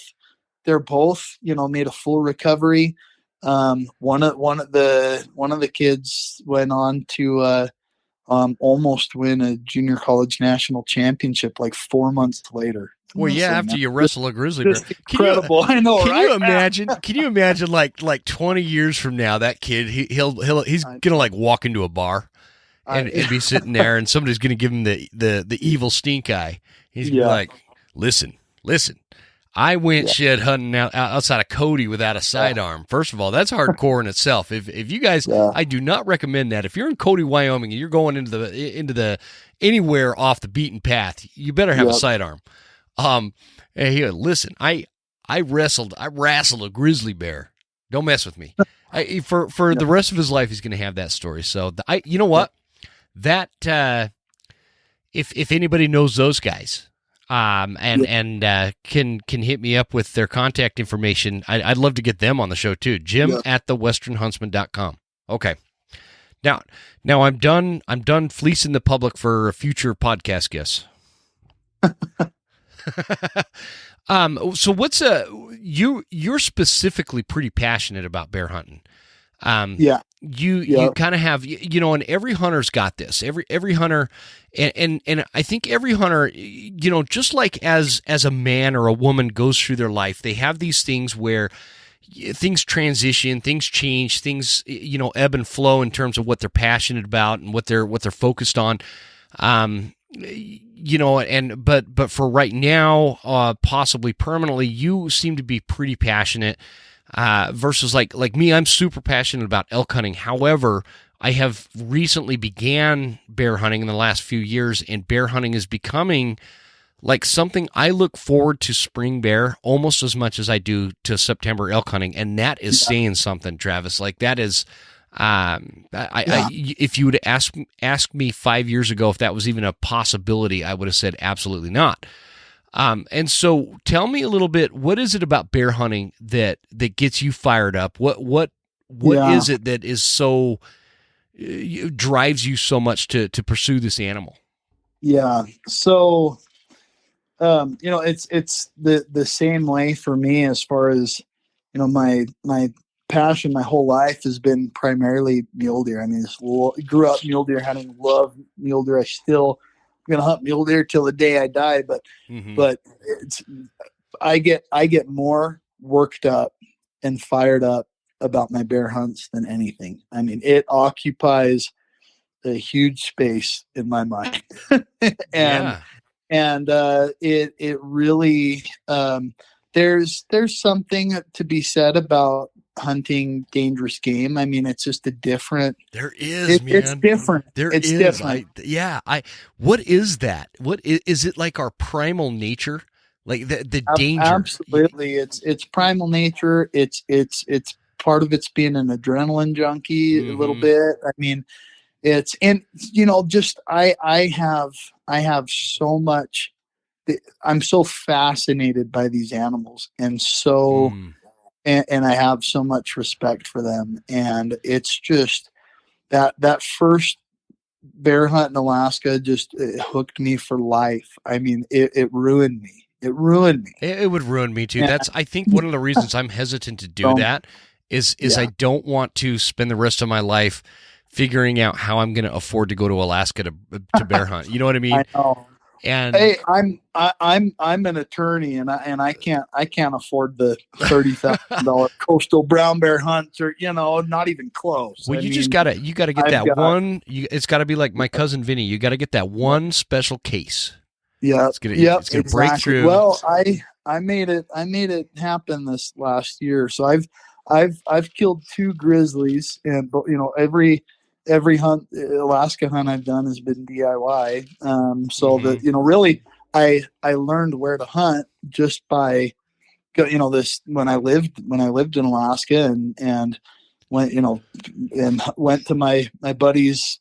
made a full recovery. One of the kids went on to almost win a junior college national championship 4 months later. Well, yeah, after you wrestle a grizzly bear. Incredible. I know, right? Can you imagine 20 years from now, that kid, he's gonna walk into a bar and be sitting there, and somebody's gonna give him the evil stink eye. He's gonna be like, listen, I went shed hunting outside of Cody without a sidearm. First of all, that's hardcore in itself. If you guys, I do not recommend that. If you're in Cody, Wyoming, and you're going into the anywhere off the beaten path, you better have a sidearm. And listen, I wrestled a grizzly bear. Don't mess with me. For the rest of his life, he's going to have that story. So you know what? That if anybody knows those guys. Can hit me up with their contact information. I'd love to get them on the show too. Jim at thewesternhuntsman.com. Okay. Now I'm done fleecing the public for future podcast guests. So what's you're specifically pretty passionate about bear hunting. You kind of have, and every hunter's got this. Every hunter, and I think every hunter, just like as a man or a woman goes through their life, they have these things where things transition, things change, things ebb and flow in terms of what they're passionate about and what they're focused on. But for right now, possibly permanently, you seem to be pretty passionate. Versus like me, I'm super passionate about elk hunting. However, I have recently began bear hunting in the last few years, and bear hunting is becoming something I look forward to spring bear almost as much as I do to September elk hunting, and that is saying something, Travis. That is, Yeah. If you would ask me 5 years ago if that was even a possibility, I would have said absolutely not. And so, tell me a little bit. What is it about bear hunting that gets you fired up? What Yeah. is it that is so drives you so much to pursue this animal? Yeah. So, it's the same way for me as far as, my passion my whole life has been primarily mule deer. I mean, grew up mule deer hunting, love mule deer. I still gonna hunt mule deer till the day I die, but Mm-hmm. but it's I get more worked up and fired up about my bear hunts than anything. I mean, it occupies a huge space in my mind. and Yeah. it really, there's something to be said about hunting dangerous game. I mean, it's just a different. There is, It's man. different. There It's is. different. What is that? Is it like our primal nature? Like the danger? Absolutely, it's primal nature. It's part of it's being an adrenaline junkie a little Mm-hmm. bit. I mean, it's and just I have so much. I'm so fascinated by these animals, Mm. and I have so much respect for them. And it's just that first bear hunt in Alaska just it hooked me for life. I mean, it ruined me. It ruined me. It would ruin me too. And That's I think one of the reasons I'm hesitant to do so, that is I yeah, don't want to spend the rest of my life figuring out how I'm going to afford to go to Alaska to bear hunt. You know what I mean? I know. And Hey, I'm an attorney, and I can't afford the $30,000 coastal brown bear hunts, or not even close. well, I you mean, gotta get I've that got one. It's got to be like my cousin Vinny. You got to get that one special case. yeah, yep, It's gonna break exactly. through. Well, I made it happen this last year. So I've killed two grizzlies, and every hunt, Alaska hunt I've done has been DIY. So Mm-hmm. that really, I learned where to hunt just by this when I lived in Alaska, and went and went to my buddy's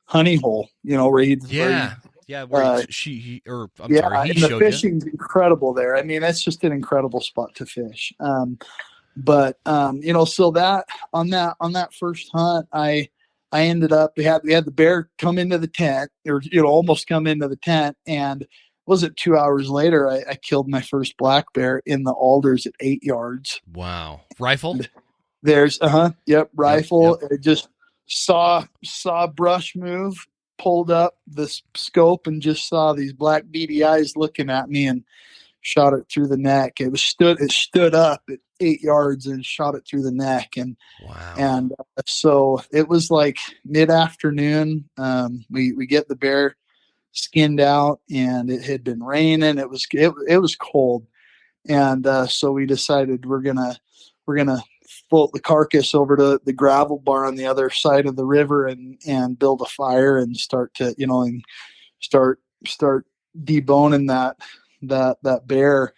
honey hole, where he Yeah, yeah. Where uh, or I'm yeah, sorry, he and the showed you. fishing's incredible there. I mean, that's just an incredible spot to fish. But so that on that first hunt, I ended up we had the bear come into the tent, or almost come into the tent, and was it 2 hours later I killed my first black bear in the alders at 8 yards. Wow, rifle. And there's yep, Yep, yep. rifle. It just saw brush move, pulled up the scope, and just saw these black beady eyes looking at me, and shot it through the neck. It stood up at 8 yards and shot it through the neck. and Wow. and so it was like mid-afternoon. We get the bear skinned out, and it had been raining. It was cold, and so we decided we're gonna float the carcass over to the gravel bar on the other side of the river, and build a fire, and start deboning that bear.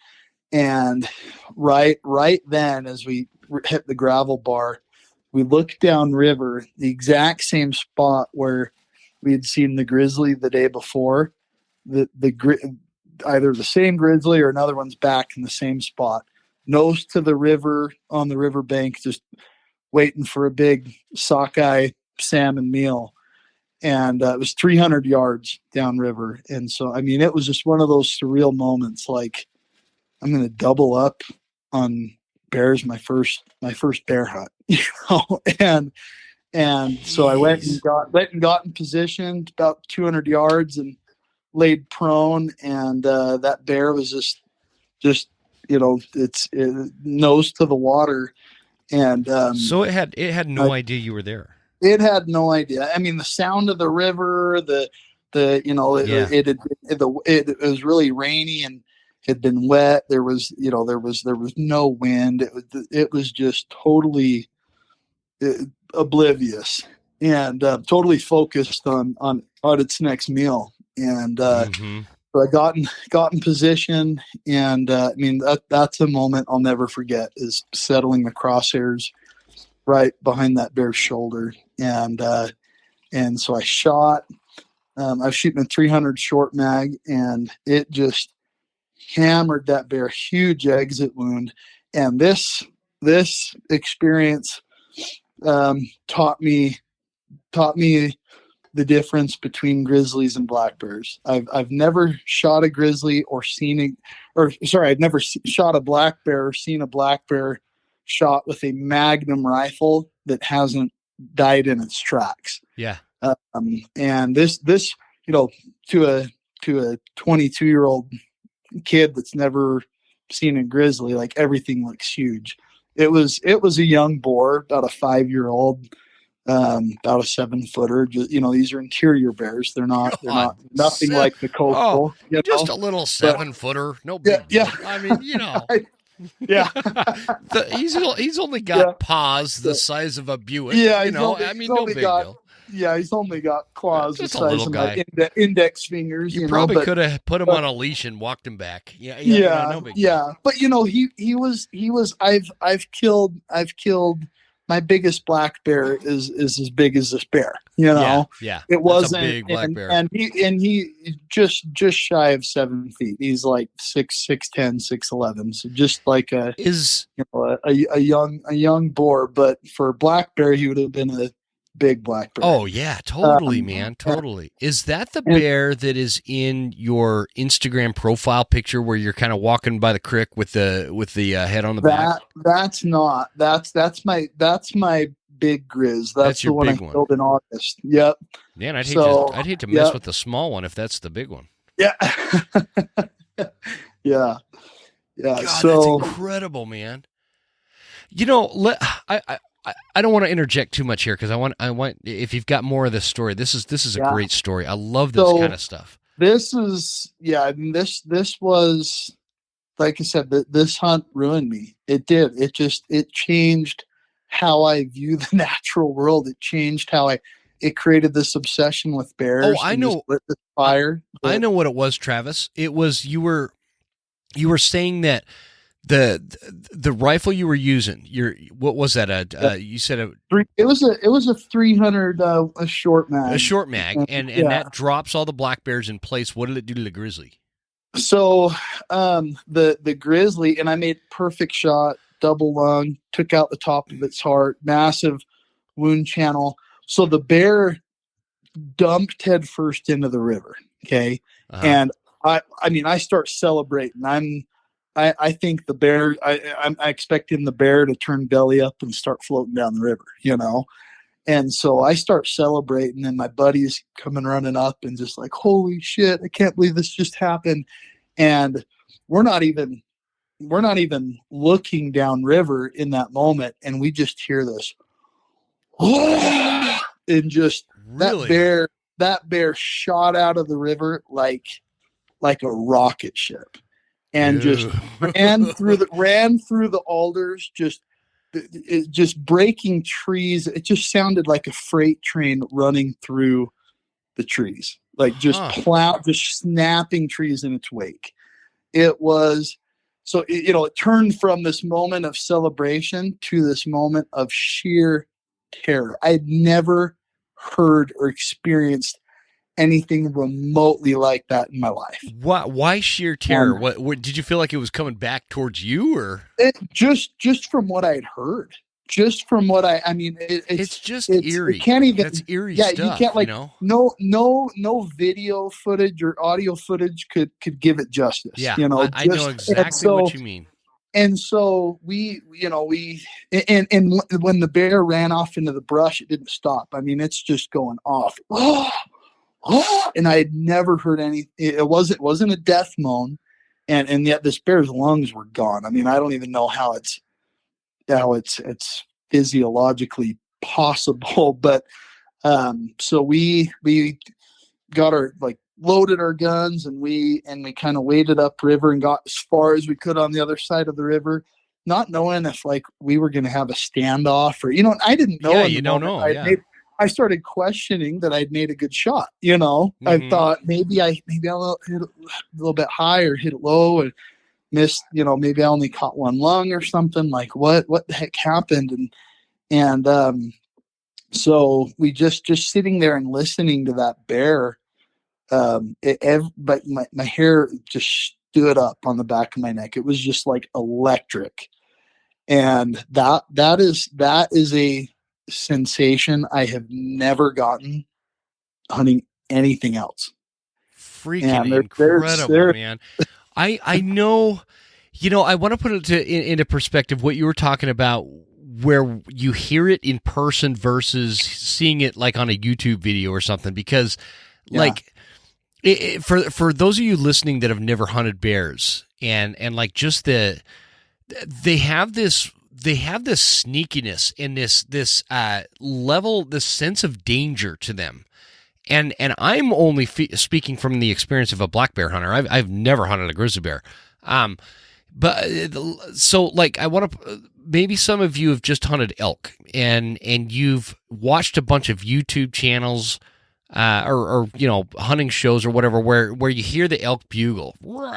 And right then, as we hit the gravel bar, we looked down river, the exact same spot where we had seen the grizzly the day before. Either the same grizzly or another one's back in the same spot, nose to the river, on the river bank, just waiting for a big sockeye salmon meal. And it was 300 yards downriver. And so, I mean, it was just one of those surreal moments. Like, I'm going to double up on bears, my first bear hunt, and so I Jeez. went and got in position about 200 yards, and laid prone. And that bear was just nose to the water. And So it had I, no idea you were there. it had no idea. I mean, the sound of the river, the Yeah. it was really rainy and had been wet. There was no wind. It was just totally uh, oblivious, and totally focused on its next meal. And Mm-hmm. so I got in position, and I mean, that's a moment I'll never forget, is settling the crosshairs right behind that bear's shoulder. And so I shot, I was shooting a 300 short mag, and it just hammered that bear, huge exit wound. And this experience taught me the difference between grizzlies and black bears. I've never shot a grizzly or I've never shot a black bear or seen a black bear shot with a Magnum rifle that hasn't died in its tracks. Yeah. And this, to a 22-year-old kid that's never seen a grizzly, like, everything looks huge. It was a young boar, about a 5-year-old, about a 7-footer. These are interior bears. They're not nothing like the coastal. Just a little 7-footer, no big deal. I mean, yeah. He's only got paws the size of a Buick. Yeah, no big deal. Yeah, he's only got claws the Just a size little of guy. my index fingers. You probably could have put him on a leash and walked him back. Yeah. No big deal. But he was. I've killed. My biggest black bear is as big as this bear. Yeah. It wasn't a big black bear, and he just shy of 7 feet. He's like 6'10", 6'11". So just like a young boar. But for a black bear, he would have been a big black bear. Oh yeah, totally, man, totally. Is that the bear that is in your Instagram profile picture where you're kind of walking by the creek with the head on the back? That's not. That's my big grizz. That's the one I killed in August. Yep. Man, I'd hate to mess with the small one if that's the big one. Yeah. yeah. God, that's incredible, man. I don't want to interject too much here because I want if you've got more of this story. This is a great story. I love this kind of stuff. This was this was, like I said, this hunt ruined me. It did. It changed how I view the natural world. It changed how it created this obsession with bears. Oh, I know. Lit the fire. I know what it was, Travis. It was you were saying that the rifle you were using, what was that? You said it was a 300 a short mag. A short mag, and that drops all the black bears in place. What did it do to the grizzly? So the grizzly, and I made perfect shot, double lung, took out the top of its heart, massive wound channel. So the bear dumped head first into the river. Okay. Uh-huh. And I start celebrating. I think the bear, I'm expecting the bear to turn belly up and start floating down the river, And so I start celebrating, and my buddy's coming running up and just like, holy shit, I can't believe this just happened. And we're not even looking downriver in that moment. And we just hear this, and just really? that bear shot out of the river like a rocket ship. And just ran through the alders, just breaking trees. It just sounded like a freight train running through the trees, like just just snapping trees in its wake. It was so it turned from this moment of celebration to this moment of sheer terror. I had never heard or experienced anything remotely like that in my life. Why sheer terror? What did you feel like it was coming back towards you, or just from what I had heard? Just from what it's just eerie. It can't even. That's eerie stuff. You can't no video footage or audio footage could give it justice. Yeah, I know exactly what you mean. And so we when the bear ran off into the brush, it didn't stop. It's just going off. And I had never heard any. It wasn't a death moan, and yet this bear's lungs were gone. I don't even know how it's physiologically possible. But so we got loaded our guns, and we kind of waded upriver and got as far as we could on the other side of the river, not knowing if we were going to have a standoff or I didn't know. Yeah, you don't know. I started questioning that I'd made a good shot. Mm-hmm. I thought maybe I'll hit a little bit high or hit it low and missed. Maybe I only caught one lung or something. Like what the heck happened? And so we just sitting there and listening to that bear, but my hair just stood up on the back of my neck. It was just like electric. And that is a sensation I have never gotten hunting anything else. Freaking And incredible, man. I know, I want to put it into perspective what you were talking about, where you hear it in person versus seeing it like on a YouTube video or something, because like for those of you listening that have never hunted bears, and like just they have this sneakiness and this level, this sense of danger to them. And I'm only speaking from the experience of a black bear hunter. I've never hunted a grizzly bear. But so like I want to, maybe some of you have just hunted elk and you've watched a bunch of YouTube channels or hunting shows or whatever where you hear the elk bugle, on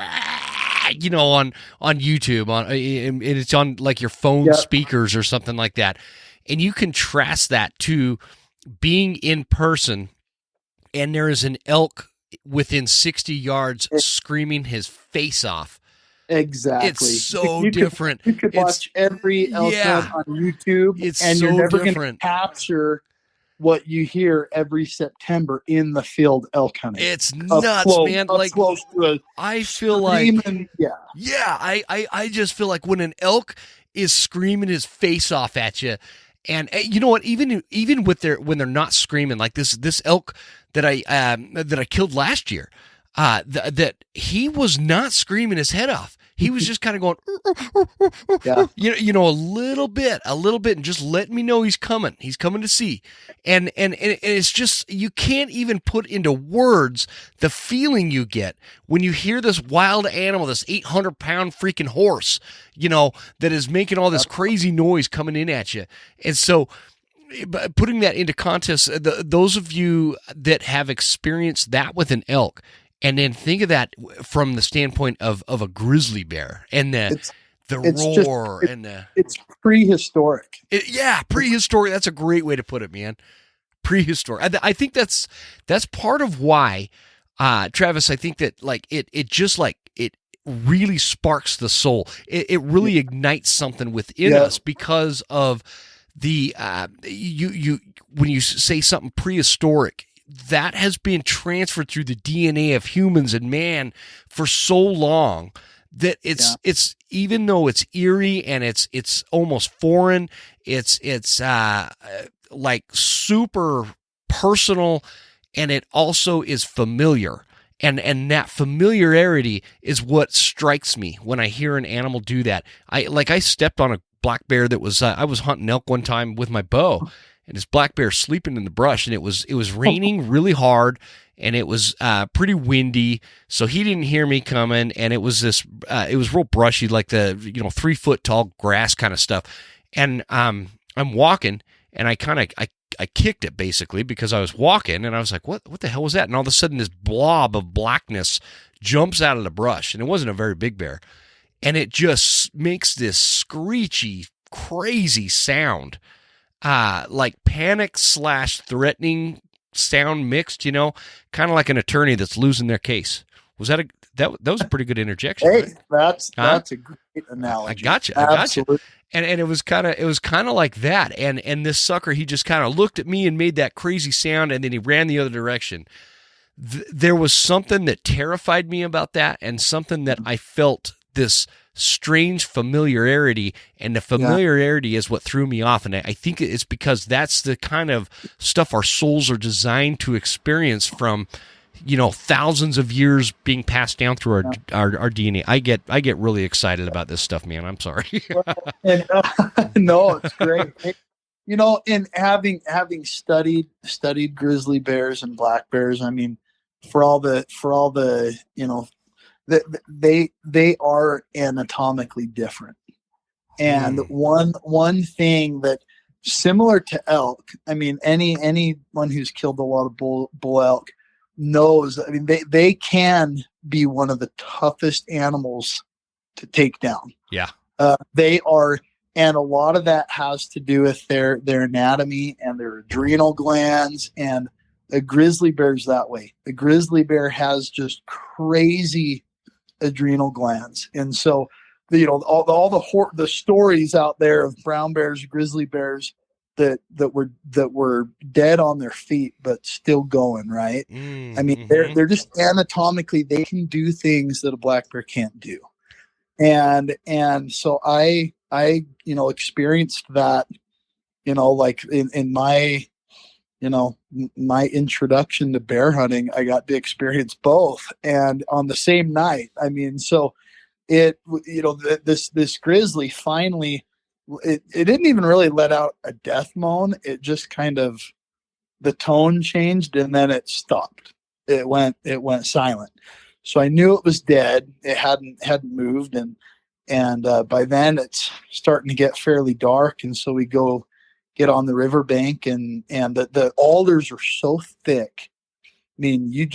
YouTube and it's on like your phone speakers or something like that. And you contrast that to being in person and there is an elk within 60 yards screaming his face off. Exactly. It's so different. You could watch every elk hunt on YouTube, and you're never going to capture what you hear every September in the field elk hunting. It's nuts, man. Like I feel like, I just feel like when an elk is screaming his face off at you, and you know what? Even when they're not screaming, like this elk that I killed last year, that he was not screaming his head off. He was just kind of going, a little bit, and just letting me know he's coming. He's coming to see, and it's just, you can't even put into words the feeling you get when you hear this wild animal, this 800-pound freaking horse, that is making all this crazy noise coming in at you, and so. Putting that into context, those of you that have experienced that with an elk, and then think of that from the standpoint of a grizzly bear and the roar it's prehistoric. Prehistoric. That's a great way to put it, man. Prehistoric. I think that's part of why, Travis. I think that like it just like it really sparks the soul. It really ignites something within us because of. You when you say something prehistoric, that has been transferred through the DNA of humans and man for so long that it's even though it's eerie and it's almost foreign, it's like super personal, and it also is familiar. And that familiarity is what strikes me when I hear an animal do that. I stepped on a black bear that was I was hunting elk one time with my bow, and this black bear sleeping in the brush, and it was raining really hard, and it was pretty windy, so he didn't hear me coming, and it was it was real brushy, like the 3 foot tall grass kind of stuff, and I'm walking, and I kicked it basically because I was walking, and I was like, what the hell was that? And all of a sudden this blob of blackness jumps out of the brush, and it wasn't a very big bear. And it just makes this screechy, crazy sound, like panic / threatening sound mixed, kind of like an attorney that's losing their case. Was that that was a pretty good interjection? Hey, right? that's a great analogy. I got you. And it was kind of like that. And this sucker, he just kind of looked at me and made that crazy sound, and then he ran the other direction. There was something that terrified me about that, and something that I felt this strange familiarity, and the familiarity is what threw me off. And I think it's because that's the kind of stuff our souls are designed to experience from, thousands of years being passed down through our DNA. I get really excited about this stuff, man. I'm sorry. No, it's great. In having studied grizzly bears and black bears, I mean, for all the they are anatomically different. And one thing that, similar to elk, I mean, anyone who's killed a lot of bull elk knows, I mean, they can be one of the toughest animals to take down. Yeah. They are And a lot of that has to do with their anatomy and their adrenal glands. And a grizzly bear's that way. The grizzly bear has just crazy adrenal glands. And so, all the stories out there of brown bears, grizzly bears that were dead on their feet but still going, right? I mean, they're just anatomically, they can do things that a black bear can't do. And so I experienced that, like in my, my introduction to bear hunting, I got to experience both, and on the same night. I mean, so this grizzly finally, it didn't even really let out a death moan. It just kind of, the tone changed, and then it stopped. It went silent. So I knew it was dead. It hadn't moved, and by then it's starting to get fairly dark, and so we go get on the riverbank, and the alders are so thick. I mean, you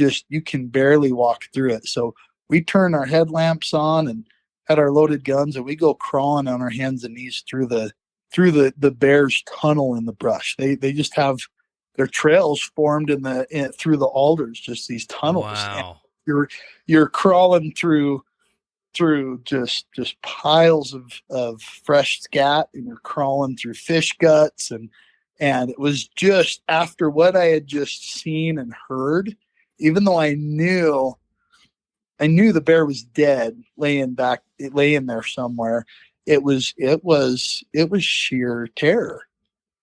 can barely walk through it. So we turn our headlamps on and had our loaded guns, and we go crawling on our hands and knees through the bear's tunnel in the brush. They just have their trails formed through the alders, just these tunnels. Wow. And you're crawling through just piles of fresh scat, and you're crawling through fish guts, and it was just after what I had just seen and heard, even though I knew the bear was dead, laying there somewhere. It was sheer terror.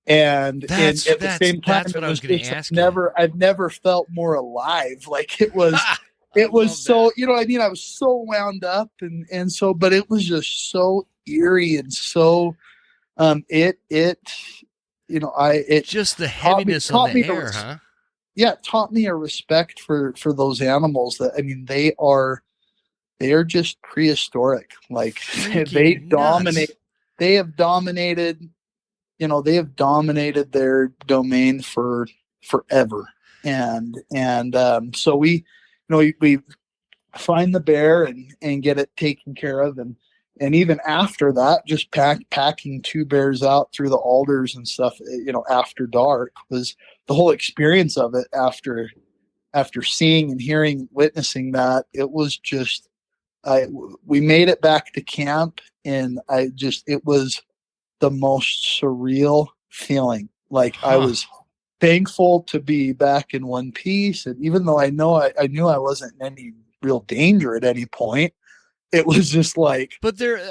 And at the same time, that's what I was going to ask. I've never felt more alive. Like it was, it was so, I mean, I was so wound up, and so, but it was just so eerie, and so, it just the heaviness on the air, huh? Yeah, it taught me a respect for those animals that, I mean, they are just prehistoric. Like they have dominated their domain for forever. And so we find the bear and get it taken care of. And even after that, just packing two bears out through the alders and stuff, after dark, was the whole experience of it. After seeing and hearing, witnessing that, it was just, we made it back to camp, and it was the most surreal feeling. Like I was thankful to be back in one piece. And even though I knew I wasn't in any real danger at any point, it was just like, but there's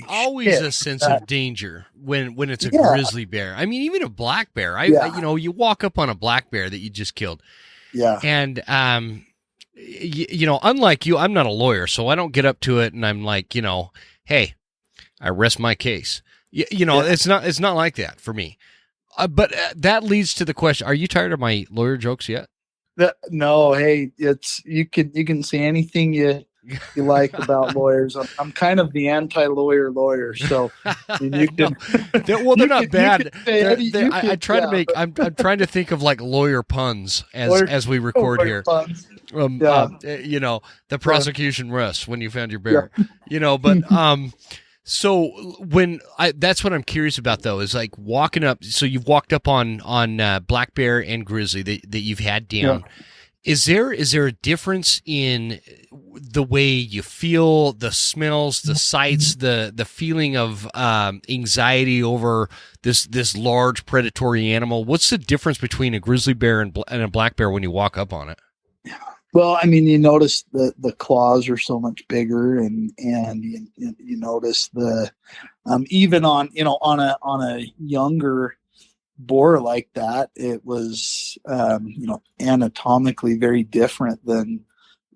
always a sense of danger when it's a grizzly bear. I mean, even a black bear. You walk up on a black bear that you just killed. Yeah. And, unlike you, I'm not a lawyer, so I don't get up to it and I'm like, hey, I rest my case. It's not like that for me. But that leads to the question: are you tired of my lawyer jokes yet? No. Hey, you can say anything you like about lawyers. I'm kind of the anti-lawyer lawyer, so you can. They're not bad. I'm trying to think of like lawyer puns as we record here. Puns. The prosecution rests when you found your bear. But so that's what I'm curious about though, is like walking up. So you've walked up on black bear and grizzly that you've had down. Yeah. Is there a difference in the way you feel, the smells, the sights, the feeling of anxiety over this large predatory animal? What's the difference between a grizzly bear and a black bear when you walk up on it? Well, I mean, you notice the claws are so much bigger, and you notice the even on a younger boar like that, it was anatomically very different than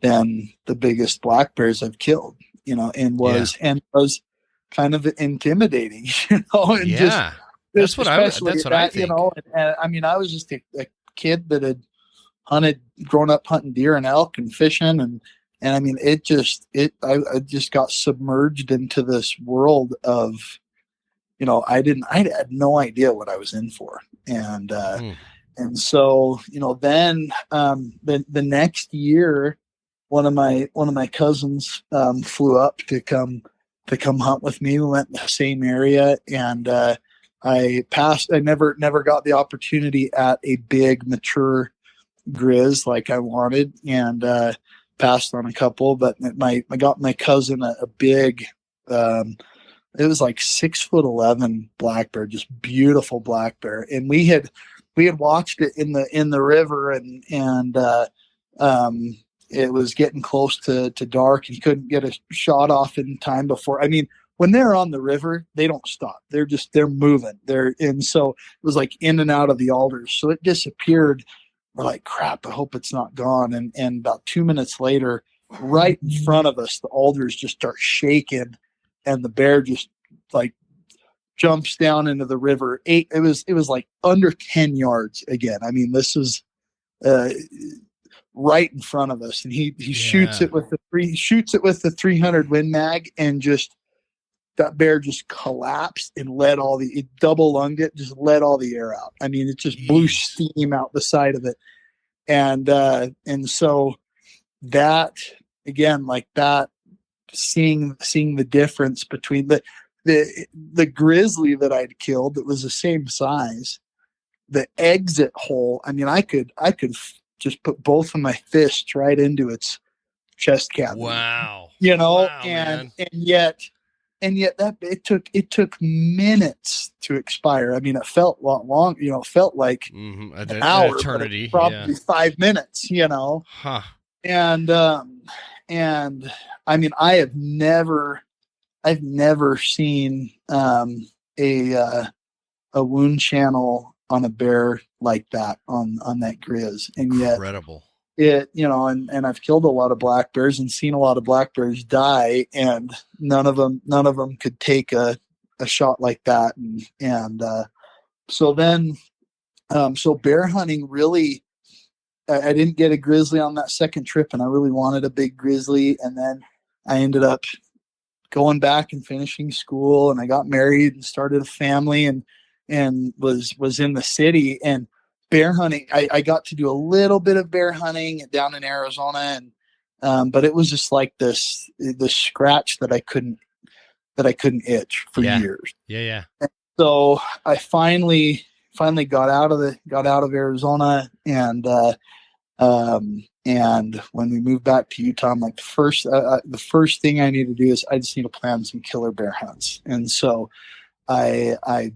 the biggest black bears I've killed, and was kind of intimidating, and that's what I think. And I mean, I was just a kid that had grown up hunting deer and elk and fishing, and I mean, I just got submerged into this world of, I had no idea what I was in for. And so, then, the next year, one of my cousins, flew up to come come hunt with me. We went in the same area, and I passed. I never got the opportunity at a big mature grizz like I wanted, and passed on a couple. But I got my cousin a big. It was like 6'11" black bear, just beautiful black bear, and we had watched it in the river, and it was getting close to dark, and he couldn't get a shot off in time before. I mean, when they're on the river, they don't stop. They're moving. And so it was like in and out of the alders. So it disappeared. We're like, crap, I hope it's not gone. And about 2 minutes later, right in front of us, the alders just start shaking, and the bear just like jumps down into the river. It was like under 10 yards again. I mean, this is right in front of us, and he shoots it with the 300 Win Mag, and just that bear just collapsed and it double lunged it, just let all the air out. I mean, it just blew steam out the side of it. And so that, again, like that, seeing the difference between the grizzly that I'd killed that was the same size, the exit hole. I mean, I could just put both of my fists right into its chest cavity. Wow. Wow, man. and yet that it took minutes to expire. I mean, it felt a lot long, it felt like an hour, eternity, probably 5 minutes, Huh. And I mean, I've never seen a wound channel on a bear like that on that grizz. And yet incredible. And I've killed a lot of black bears and seen a lot of black bears die, and none of them could take a shot like that. And so bear hunting really, I didn't get a grizzly on that second trip, and I really wanted a big grizzly. And then I ended up going back and finishing school, and I got married and started a family, and was in the city. And bear hunting, I got to do a little bit of bear hunting down in Arizona, and but it was just like the scratch that I couldn't itch for years. Yeah. And so I finally got out of Arizona, and when we moved back to Utah, I'm like, the first thing I need to do is I just need to plan some killer bear hunts. And so I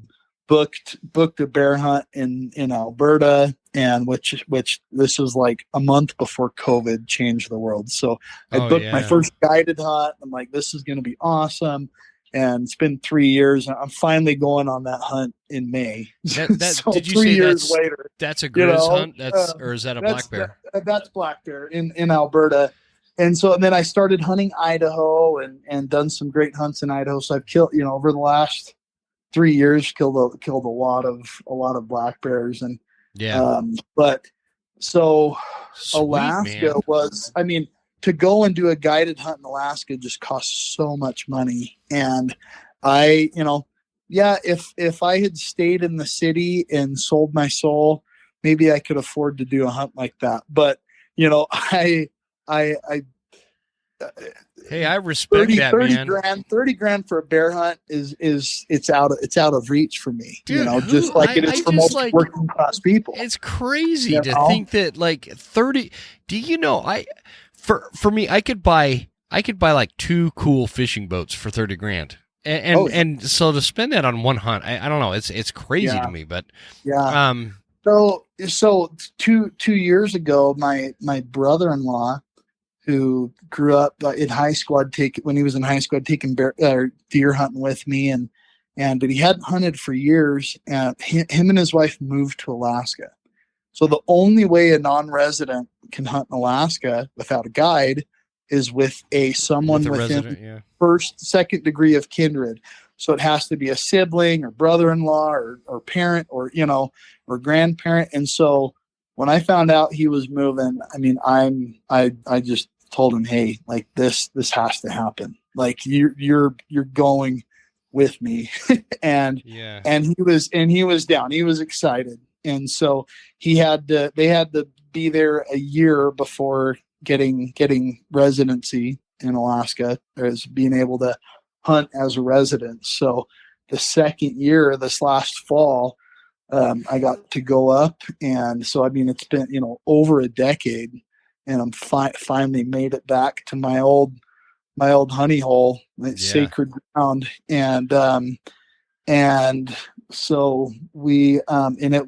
booked a bear hunt in Alberta, and which this was like a month before COVID changed the world. So I booked my first guided hunt. I'm like, this is going to be awesome. And it's been 3 years, and I'm finally going on that hunt in May. So did you 3 say years later, that's a grizz hunt? Or is that a black bear? That's black bear in Alberta. And then I started hunting Idaho and done some great hunts in Idaho. So I've killed, over the last 3 years, killed a lot of black bears. And but so Sweet, Alaska man. was, I mean, to go and do a guided hunt in Alaska just costs so much money. And I, if I had stayed in the city and sold my soul, maybe I could afford to do a hunt like that. But, I hey, I respect that, 30 man. 30 grand for a bear hunt it's out of reach for me. Dude, just like it is for most working class people. It's crazy to think that like 30. Do you know? For me, I could buy like 2 cool fishing boats for 30 grand. And so to spend that on one hunt, I don't know. It's crazy to me, but So 2 years ago, my brother-in-law, who grew up in high school, when he was in high school, I'd taken deer hunting with me, but he hadn't hunted for years. And him and his wife moved to Alaska. So the only way a non-resident can hunt in Alaska without a guide is with someone within second degree of kindred. So it has to be a sibling or brother-in-law or parent or grandparent. And so when I found out he was moving, I mean, I just told him, hey, like this has to happen. Like you're going with me. and he was down. He was excited. And so they had to be there a year before getting residency in Alaska, as being able to hunt as a resident. So the second year, this last fall, I got to go up, and so I mean it's been over a decade, and I'm finally made it back to my old honey hole, that Yeah. sacred ground, and so we and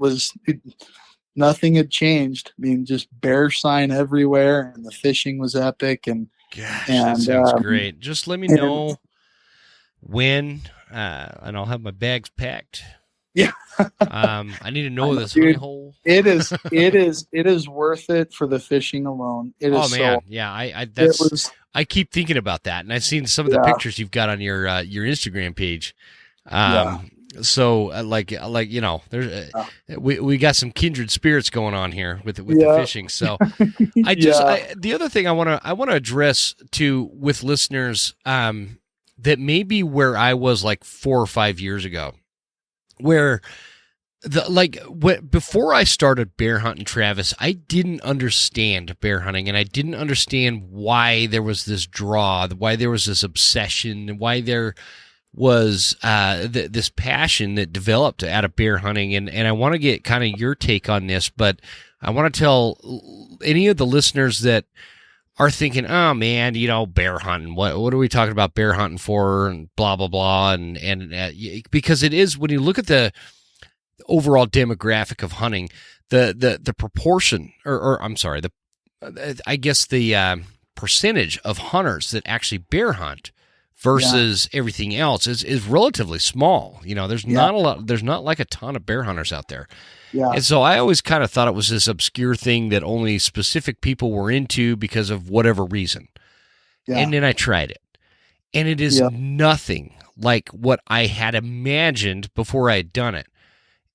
nothing had changed. I mean, just bear sign everywhere, and the fishing was epic, Gosh, that and sounds great. Just let me and know when, and I'll have my bags packed. yeah, I need to know this honey dude, hole. it is worth it for the fishing alone. It Oh is man, so. yeah. It was I keep thinking about that, and I've seen some of the yeah pictures you've got on your Instagram page. yeah. So like there's we got some kindred spirits going on here with the Yeah. fishing. So Yeah. the other thing I want to address to with listeners that may be where I was like 4 or 5 years ago, where before I started bear hunting, Travis, I didn't understand bear hunting, and I didn't understand why there was this draw, why there was this obsession, why there was this passion that developed out of bear hunting. And I want to get kind of your take on this, but I want to tell any of the listeners that are thinking, oh man, bear hunting, what are we talking about bear hunting for, and blah blah blah, and because it is, when you look at the overall demographic of hunting, the proportion, or I'm sorry, I guess the percentage of hunters that actually bear hunt versus everything else is relatively small. There's not a lot, there's not like a ton of bear hunters out there. Yeah. And so I always kind of thought it was this obscure thing that only specific people were into because of whatever reason. Yeah. And then I tried it, and it is nothing like what I had imagined before I had done it.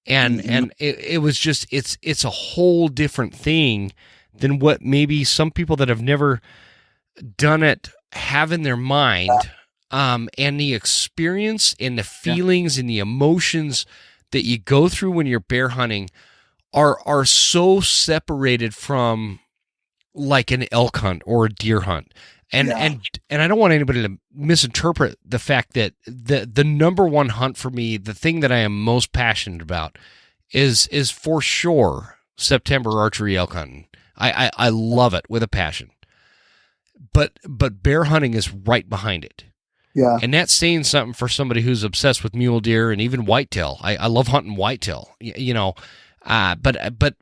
And it was just, it's a whole different thing than what maybe some people that have never done it have in their mind. And the experience and the feelings and the emotions that you go through when you're bear hunting are so separated from like an elk hunt or a deer hunt. And I don't want anybody to misinterpret the fact that the number one hunt for me, the thing that I am most passionate about, is for sure September archery elk hunting. I love it with a passion. But bear hunting is right behind it. Yeah. And that's saying something for somebody who's obsessed with mule deer and even whitetail. I love hunting whitetail, but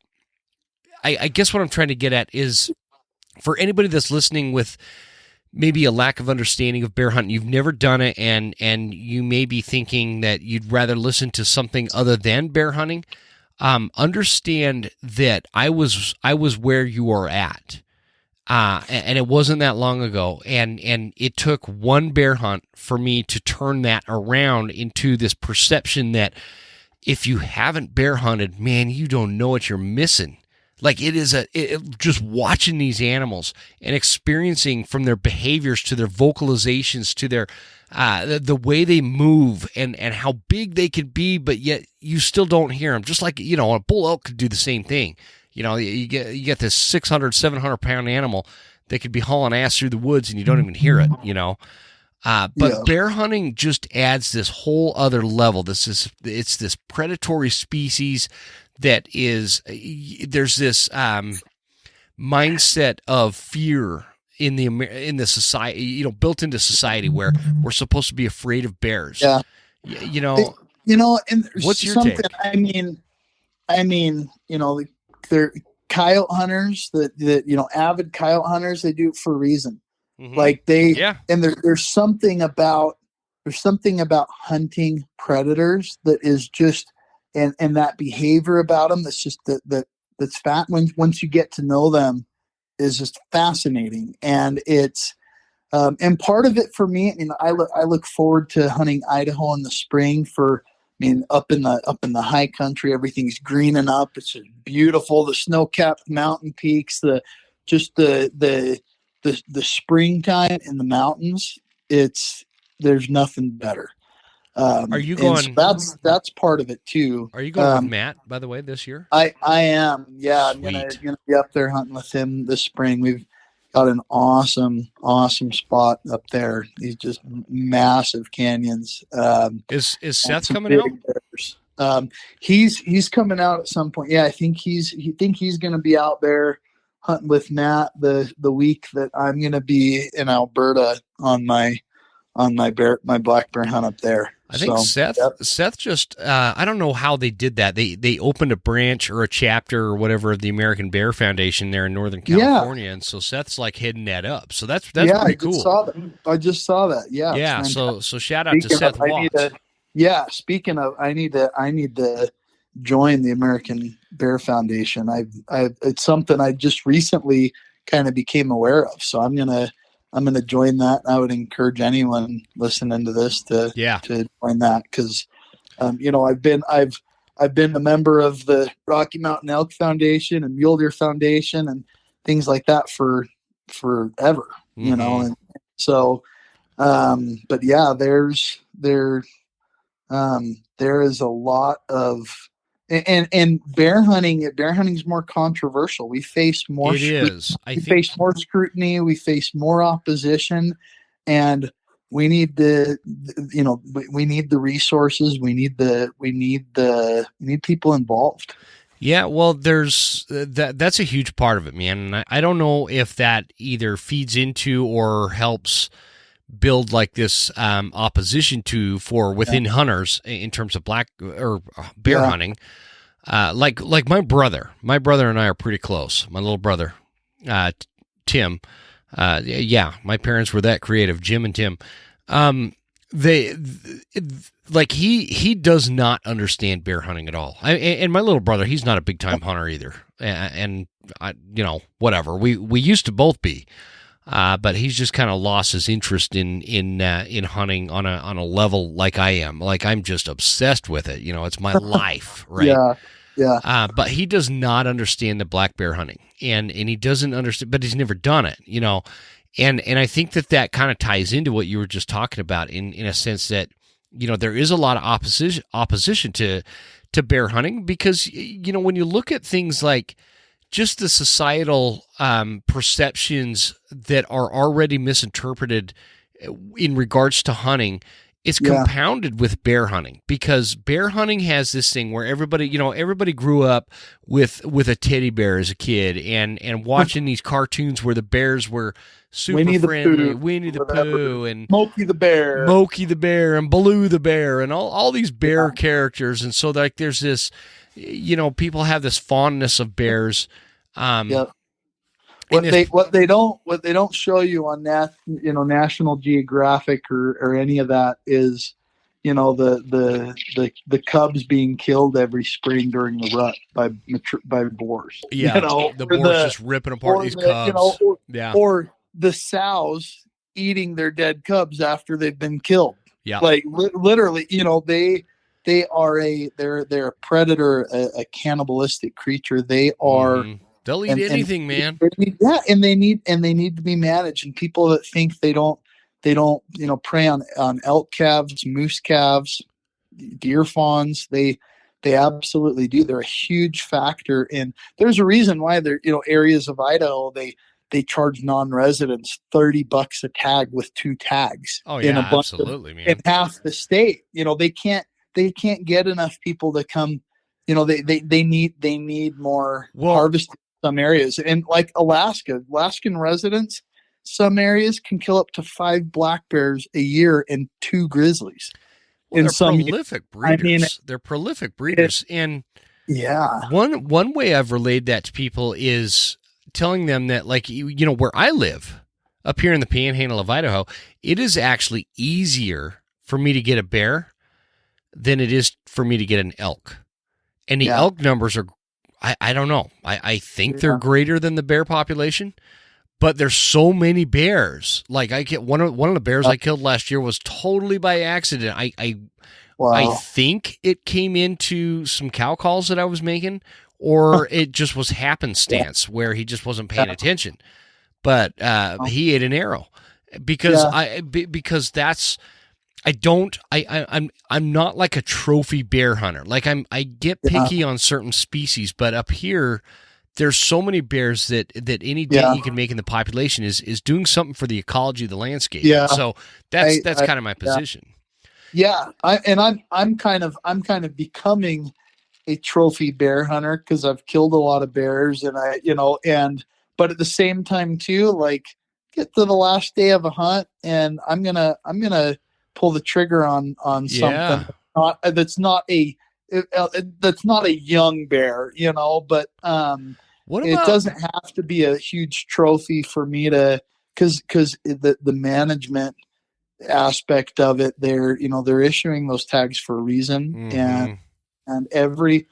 I guess what I'm trying to get at is, for anybody that's listening with maybe a lack of understanding of bear hunting, you've never done it, and you may be thinking that you'd rather listen to something other than bear hunting, understand that I was where you are at. And it wasn't that long ago, and it took one bear hunt for me to turn that around into this perception that if you haven't bear hunted, man, you don't know what you're missing. Like, it is just watching these animals and experiencing from their behaviors to their vocalizations to their the way they move and how big they could be, but yet you still don't hear them. Just like, a bull elk could do the same thing. You get this 600, 700-pound animal that could be hauling ass through the woods and you don't even hear it, But bear hunting just adds this whole other level. It's this predatory species that is, there's this mindset of fear in the society, built into society, where we're supposed to be afraid of bears. Yeah. And what's your something, take? I mean, they're coyote hunters that avid coyote hunters, they do it for a reason. Mm-hmm. Like and there's something about hunting predators that is just, and that behavior about them that's just that's fat. Once you get to know them, is just fascinating. And it's and part of it for me, I look forward to hunting Idaho in the spring up in the high country, everything's greening up. It's just beautiful. The snow-capped mountain peaks, the springtime in the mountains. There's nothing better. Are you going? So that's part of it too. Are you going with Matt, by the way, this year? I am. Yeah, Sweet. I'm gonna be up there hunting with him this spring. got an awesome spot up there. These just massive canyons. Is And Seth some coming big out? bears. He's coming out at some point. Yeah, I think he's going to be out there hunting with Matt the week that I'm going to be in Alberta on my black bear hunt up there. I think So Seth yep. Seth just I don't know how they did that. They opened a branch or a chapter or whatever of the American Bear Foundation there in Northern Yeah, California, and so Seth's like heading that up. So that's yeah, pretty cool. I just saw that. Yeah, it's Yeah. fantastic. So shout out to Speaking of, Seth I need Watts. to. Yeah, speaking of, I need to join the American Bear Foundation. It's something I just recently kind of became aware of. So I'm gonna join that. I would encourage anyone listening to this Yeah. to join that because, I've been a member of the Rocky Mountain Elk Foundation and Mule Deer Foundation and things like that for forever. Mm-hmm. And so, but yeah, there is a lot of and bear hunting is more controversial. We face more It is. I we think face more scrutiny, we face more opposition, and we need we need the resources, we need people involved. yeah, well, there's that's a huge part of it, man. And I don't know if that either feeds into or helps build like this opposition to for Yeah. within hunters in terms of black or bear Yeah. hunting. Like my brother and I are pretty close. My little brother, Tim. Yeah, my parents were that creative, Jim and Tim. They like he does not understand bear hunting at all. And my little brother, he's not a big time hunter either. And I, whatever. We used to both be. But he's just kind of lost his interest in hunting on a level like I am. Like I'm just obsessed with it. It's my life, right? Yeah. Yeah. But he does not understand the black bear hunting, and he doesn't understand. But he's never done it, And I think that kind of ties into what you were just talking about in a sense that there is a lot of opposition to bear hunting because when you look at things like just the societal perceptions that are already misinterpreted in regards to hunting, it's Yeah. compounded with bear hunting because bear hunting has this thing where everybody grew up with a teddy bear as a kid and watching these cartoons where the bears were super Winnie the friendly, Pooh, Winnie the whatever. Pooh and Smokey the Bear. Mokey the bear and Baloo the bear and all these bear characters, and so like there's this, people have this fondness of bears. Yeah. And What they don't show you on National Geographic or any of that is the cubs being killed every spring during the rut by boars. yeah, the boars just ripping apart these cubs. Yeah, or the sows eating their dead cubs after they've been killed. yeah. Like literally, they're a predator, a cannibalistic creature. They are. Mhm. They'll eat anything, man. And they need to be managed. And people that think they don't prey on elk calves, moose calves, deer fawns. They absolutely do. They're a huge factor. And there's a reason why they're areas of Idaho they charge non-residents $30 a tag with 2 tags. Oh in yeah, a bunch absolutely, man. in half the state. They can't get enough people to come. They need more harvesting in some areas. And like Alaskan residents, some areas can kill up to 5 black bears a year and 2 grizzlies. Well, they're some prolific breeders. They're prolific breeders. And yeah, one way I've relayed that to people is telling them that, like, where I live up here in the panhandle of Idaho, it is actually easier for me to get a bear than it is for me to get an elk. And the elk numbers are, I don't know. I think they're greater than the bear population, but there's so many bears. Like I get one of the bears I killed last year was totally by accident. I think it came into some cow calls that I was making, or it just was happenstance where he just wasn't paying attention. But he ate an arrow because that's. I'm not like a trophy bear hunter. Like I get picky on certain species, but up here there's so many bears that any dent you can make in the population is doing something for the ecology of the landscape. Yeah. So that's kind of my position. Yeah. I'm kind of becoming a trophy bear hunter because I've killed a lot of bears, and but at the same time too, like, get to the last day of a hunt and I'm gonna pull the trigger on something that's not a young bear, but it doesn't have to be a huge trophy for me to, because the management aspect of it, they're issuing those tags for a reason. Mm-hmm. And every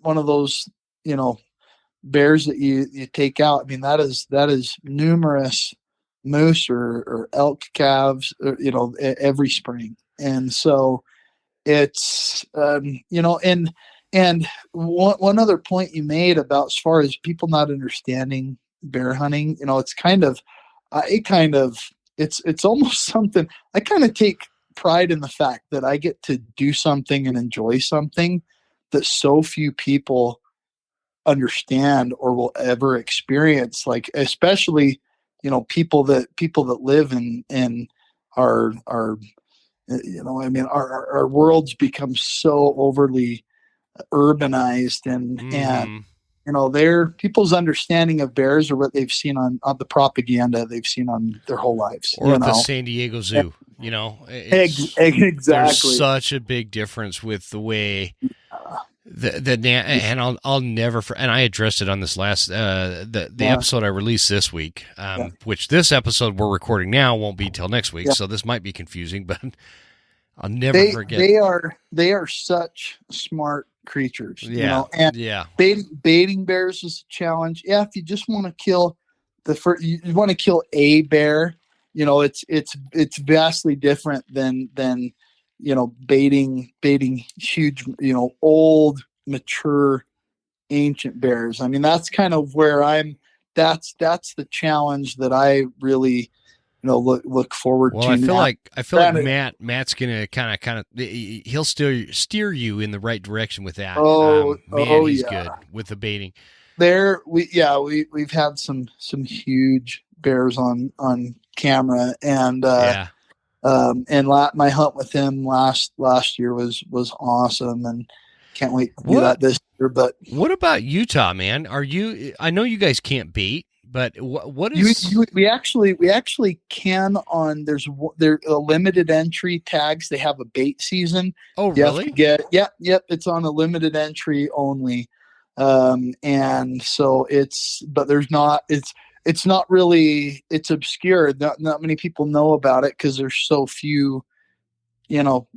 one of those, bears that you take out, I mean, that is numerous moose or elk calves, every spring. And so it's, and one other point you made about, as far as people not understanding bear hunting, it's almost something. I kind of take pride in the fact that I get to do something and enjoy something that so few people understand or will ever experience. Like, especially, people that live in our our world's become so overly urbanized, and their people's understanding of bears are what they've seen on the propaganda they've seen on their whole lives, or at the San Diego Zoo. Exactly. There's such a big difference with the way and I'll never, and I addressed it on this last the episode I released this week, which this episode we're recording now won't be till next week, so this might be confusing, but I'll never forget. They are such smart creatures, and baiting bears is a challenge. Yeah, if you just want to kill you want to kill a bear, it's vastly different than baiting huge, old, mature, ancient bears. I mean, that's kind of where that's the challenge that I really, look forward to. I feel like Matt's gonna kind of he'll still steer you in the right direction with that. He's good with the baiting. We've had some huge bears on camera, and my hunt with him last year was awesome, and can't wait to do that this year. But what about Utah, man? I know you guys can't bait, but what is we actually can on there's a limited entry tags. They have a bait season. Oh, really? It's on a limited entry only. And so it's not really, it's obscure. Not many people know about it because there's so few,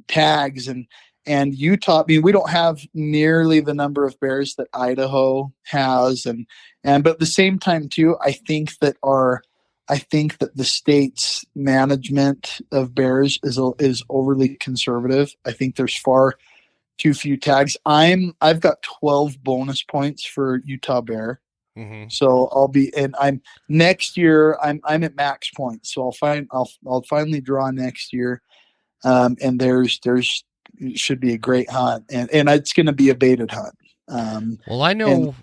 tags, and Utah. I mean, we don't have nearly the number of bears that Idaho has, but at the same time too, I think that the state's management of bears is overly conservative. I think there's far too few tags. I've got 12 bonus points for Utah bear. Mm-hmm. So I'm next year. I'm at max points. So I'll finally draw next year. And there's should be a great hunt, and it's going to be a baited hunt. Well, I know.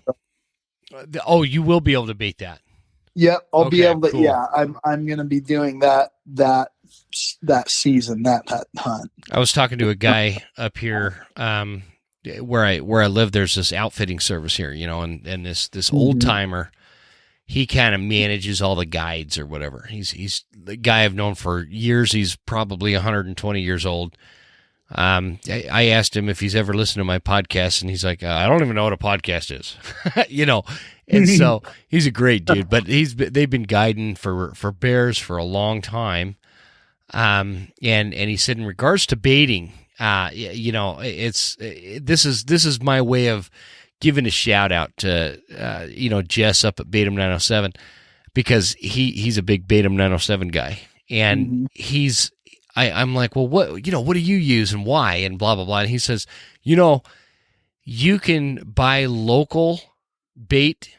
You will be able to bait that. Yep, I'll be able to. Cool. Yeah, I'm going to be doing that season, that hunt. I was talking to a guy up here, where I live. There's this outfitting service here, and this old timer. He kind of manages all the guides or whatever. He's the guy I've known for years. He's probably 120 years old. I asked him if he's ever listened to my podcast, and he's like, I don't even know what a podcast is, And so he's a great dude, but they've been guiding for bears for a long time. And he said, in regards to baiting, this is my way of giving a shout out to Jess up at Batum 907, because he's a big Batum 907 guy, and I'm like, well, what do you use and why, and blah blah blah, and he says, you can buy local bait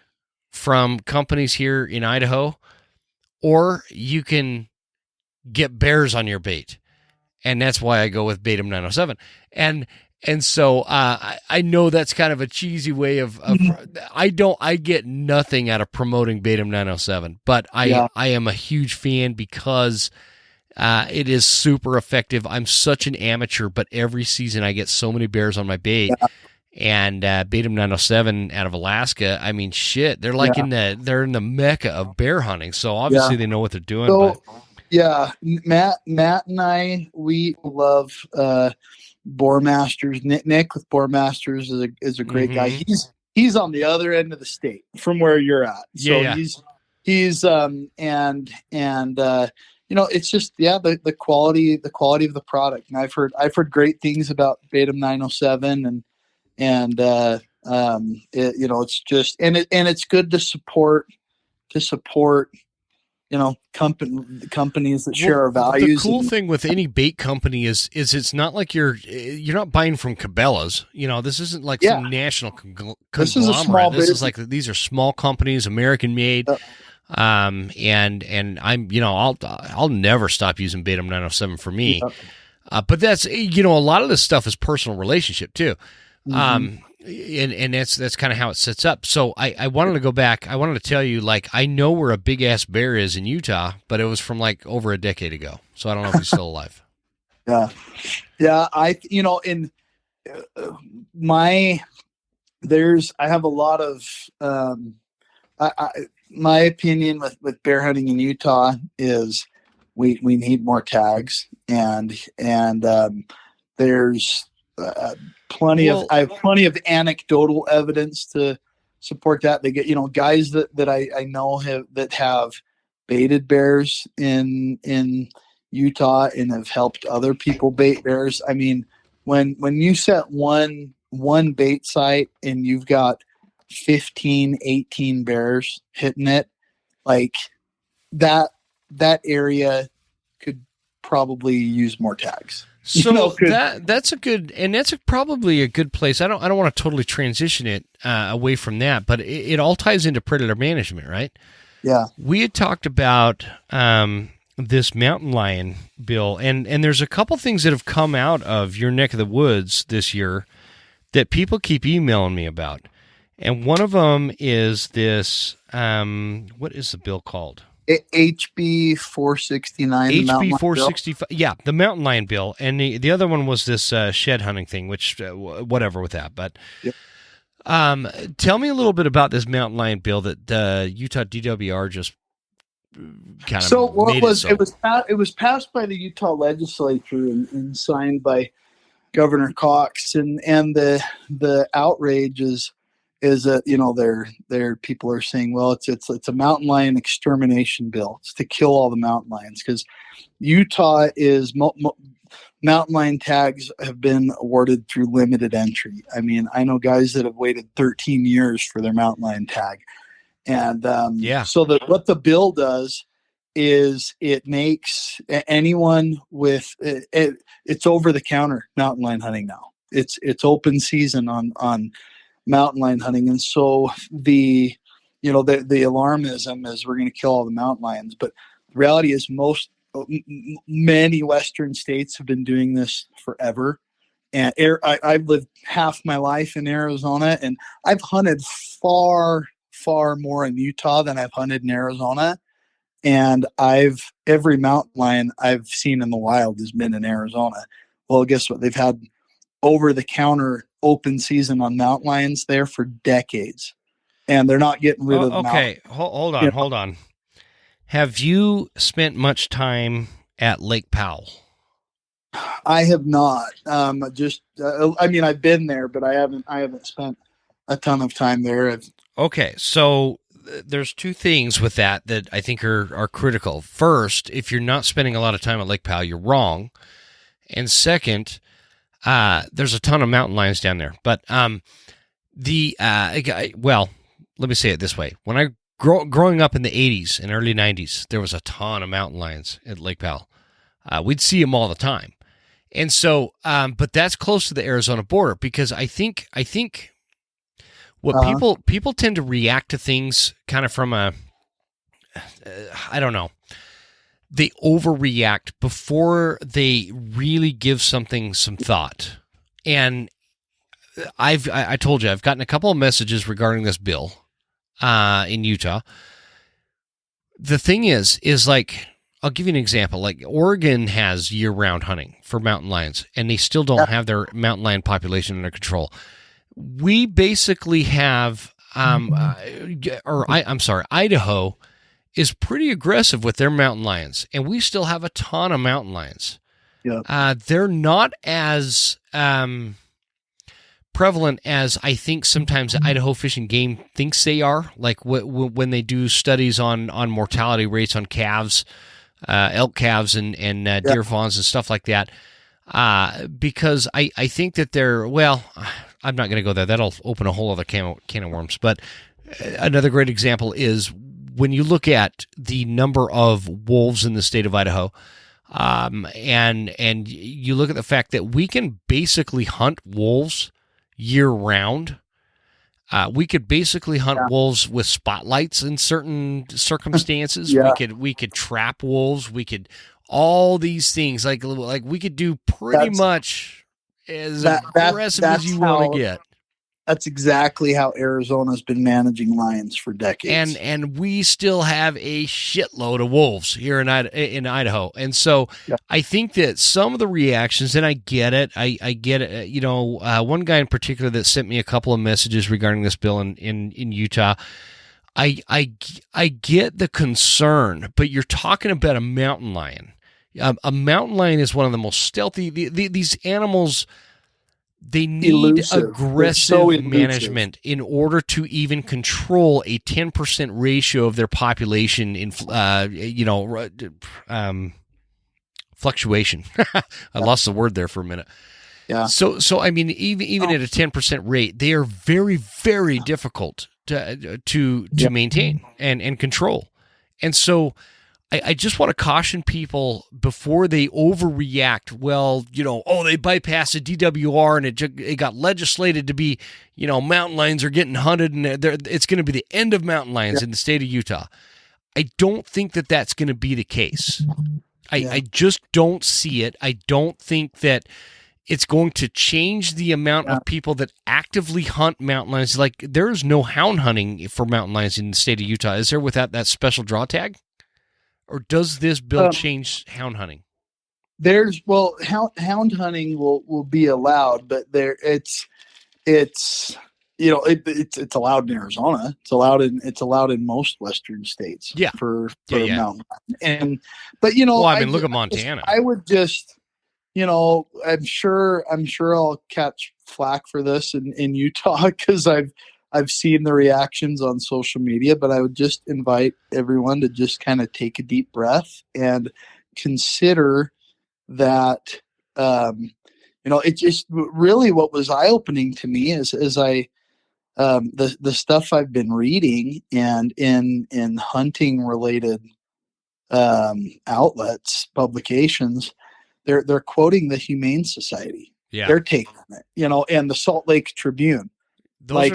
from companies here in Idaho, or you can get bears on your bait, and that's why I go with Batum 907. And And so I know that's kind of a cheesy way of I get nothing out of promoting Batum 907, but Yeah. I am a huge fan because it is super effective. I'm such an amateur, but every season I get so many bears on my bait. Yeah. And Batum 907 out of Alaska, I mean, shit, they're like Yeah. they're in the mecca of bear hunting. So obviously Yeah. they know what they're doing. So But yeah, Matt and I, we love Boar Masters. Nick with Boar Masters is a great guy. mm-hmm. He's on the other end of the state from where you're at. So Yeah. he's it's just the quality of the product. And I've heard great things about Batum 907 and it's just and it's good to support companies that share our values. The cool thing with any bait company is it's not like you're not buying from Cabela's. This isn't like some national conglomerate. This is a small This is business. like these are small companies, American made. And I'm I'll never stop using Batum 907 for me. But that's a lot of this stuff is personal relationship too. Mm-hmm. And that's kind of how it sets up. So I wanted to go back. I wanted to tell you, like, I know where a big ass bear is in Utah, but it was from like over a decade ago. So I don't know if he's still alive. Yeah. In I have a lot of, my opinion with bear hunting in Utah is we need more tags and there's, I have plenty of anecdotal evidence to support that. They get, guys that I know that have baited bears in Utah and have helped other people bait bears. I mean, when you set one bait site and you've got 15, 18 bears hitting it, like that area could probably use more tags. So that's a good, and that's probably a good place. I don't want to totally transition it away from that, but it all ties into predator management, right? Yeah. We had talked about this mountain lion bill, and there's a couple things that have come out of your neck of the woods this year that people keep emailing me about, and one of them is this. What is the bill called? HB 469. HB 465. Yeah, the mountain lion bill, and the other one was this shed hunting thing, which whatever with that. But yep. Tell me a little bit about this mountain lion bill that Utah DWR just kind of made it was passed by the Utah legislature and signed by Governor Cox, and the outrage is that their people are saying, well, it's a mountain lion extermination bill. It's to kill all the mountain lions because Utah is mountain lion tags have been awarded through limited entry. I mean, I know guys that have waited 13 years for their mountain lion tag, and so what the bill does is it makes anyone with it's over the counter mountain lion hunting now. It's open season on mountain lion hunting, and so the alarmism is we're going to kill all the mountain lions, but the reality is many Western states have been doing this forever. And I've lived half my life in Arizona, and I've hunted far more in Utah than I've hunted in Arizona. And every mountain lion I've seen in the wild has been in Arizona. Well, guess what? They've had over the counter open season on mountain lions there for decades, and they're not getting rid of them. Okay, hold on. Have you spent much time at Lake Powell? I have not. I've been there, but I haven't spent a ton of time there. Okay, so there's two things with that I think are critical. First, if you're not spending a lot of time at Lake Powell, you're wrong. And second, there's a ton of mountain lions down there. But let me say it this way. When I growing up in the 80s and early 90s, there was a ton of mountain lions at Lake Powell. We'd see them all the time. And so, but that's close to the Arizona border because I think what people tend to react to things kind of from I don't know. They overreact before they really give something some thought. And I told you I've gotten a couple of messages regarding this bill in Utah. The thing is like, I'll give you an example. Like Oregon has year-round hunting for mountain lions, and they still don't have their mountain lion population under control. We basically have, Idaho is pretty aggressive with their mountain lions, and we still have a ton of mountain lions. Yeah. They're not as prevalent as I think sometimes the Idaho Fish and Game thinks they are. Like when they do studies on mortality rates on calves, elk calves and deer fawns and stuff like that. Because I think that they're, well, I'm not going to go there. That'll open a whole other can of worms. But another great example is when you look at the number of wolves in the state of Idaho, and you look at the fact that we can basically hunt wolves year round. We could basically hunt wolves with spotlights in certain circumstances. We could trap wolves. We could all these things like we could do pretty much as aggressive as you want to get. That's exactly how Arizona's been managing lions for decades. And we still have a shitload of wolves here in Idaho. And so I think that some of the reactions, and I get it, I get it. You know, one guy in particular that sent me a couple of messages regarding this bill in Utah, I get the concern, but you're talking about a mountain lion. A mountain lion is one of the most stealthy. These animals, they need aggressive management in order to even control a 10% ratio of their population in, fluctuation. I lost the word there for a minute. Yeah. So I mean, even at a 10% rate, they are very, very difficult to maintain and control. And so I just want to caution people before they overreact. Well, they bypassed a DWR and it got legislated to be, mountain lions are getting hunted and it's going to be the end of mountain lions in the state of Utah. I don't think that that's going to be the case. I just don't see it. I don't think that it's going to change the amount of people that actively hunt mountain lions. Like there's no hound hunting for mountain lions in the state of Utah. Is there without that special draw tag? Or does this bill change hound hunting? Hound hunting will be allowed, but it's allowed in Arizona. It's allowed in most Western states. Yeah. For mountain lion. But look at Montana. I would just, I'm sure I'll catch flack for this in Utah because I've seen the reactions on social media, but I would just invite everyone to just kind of take a deep breath and consider that, it just really what was eye-opening to me is I, the stuff I've been reading and in hunting related, outlets, publications, they're quoting the Humane Society. Yeah. They're taking it, and the Salt Lake Tribune. Those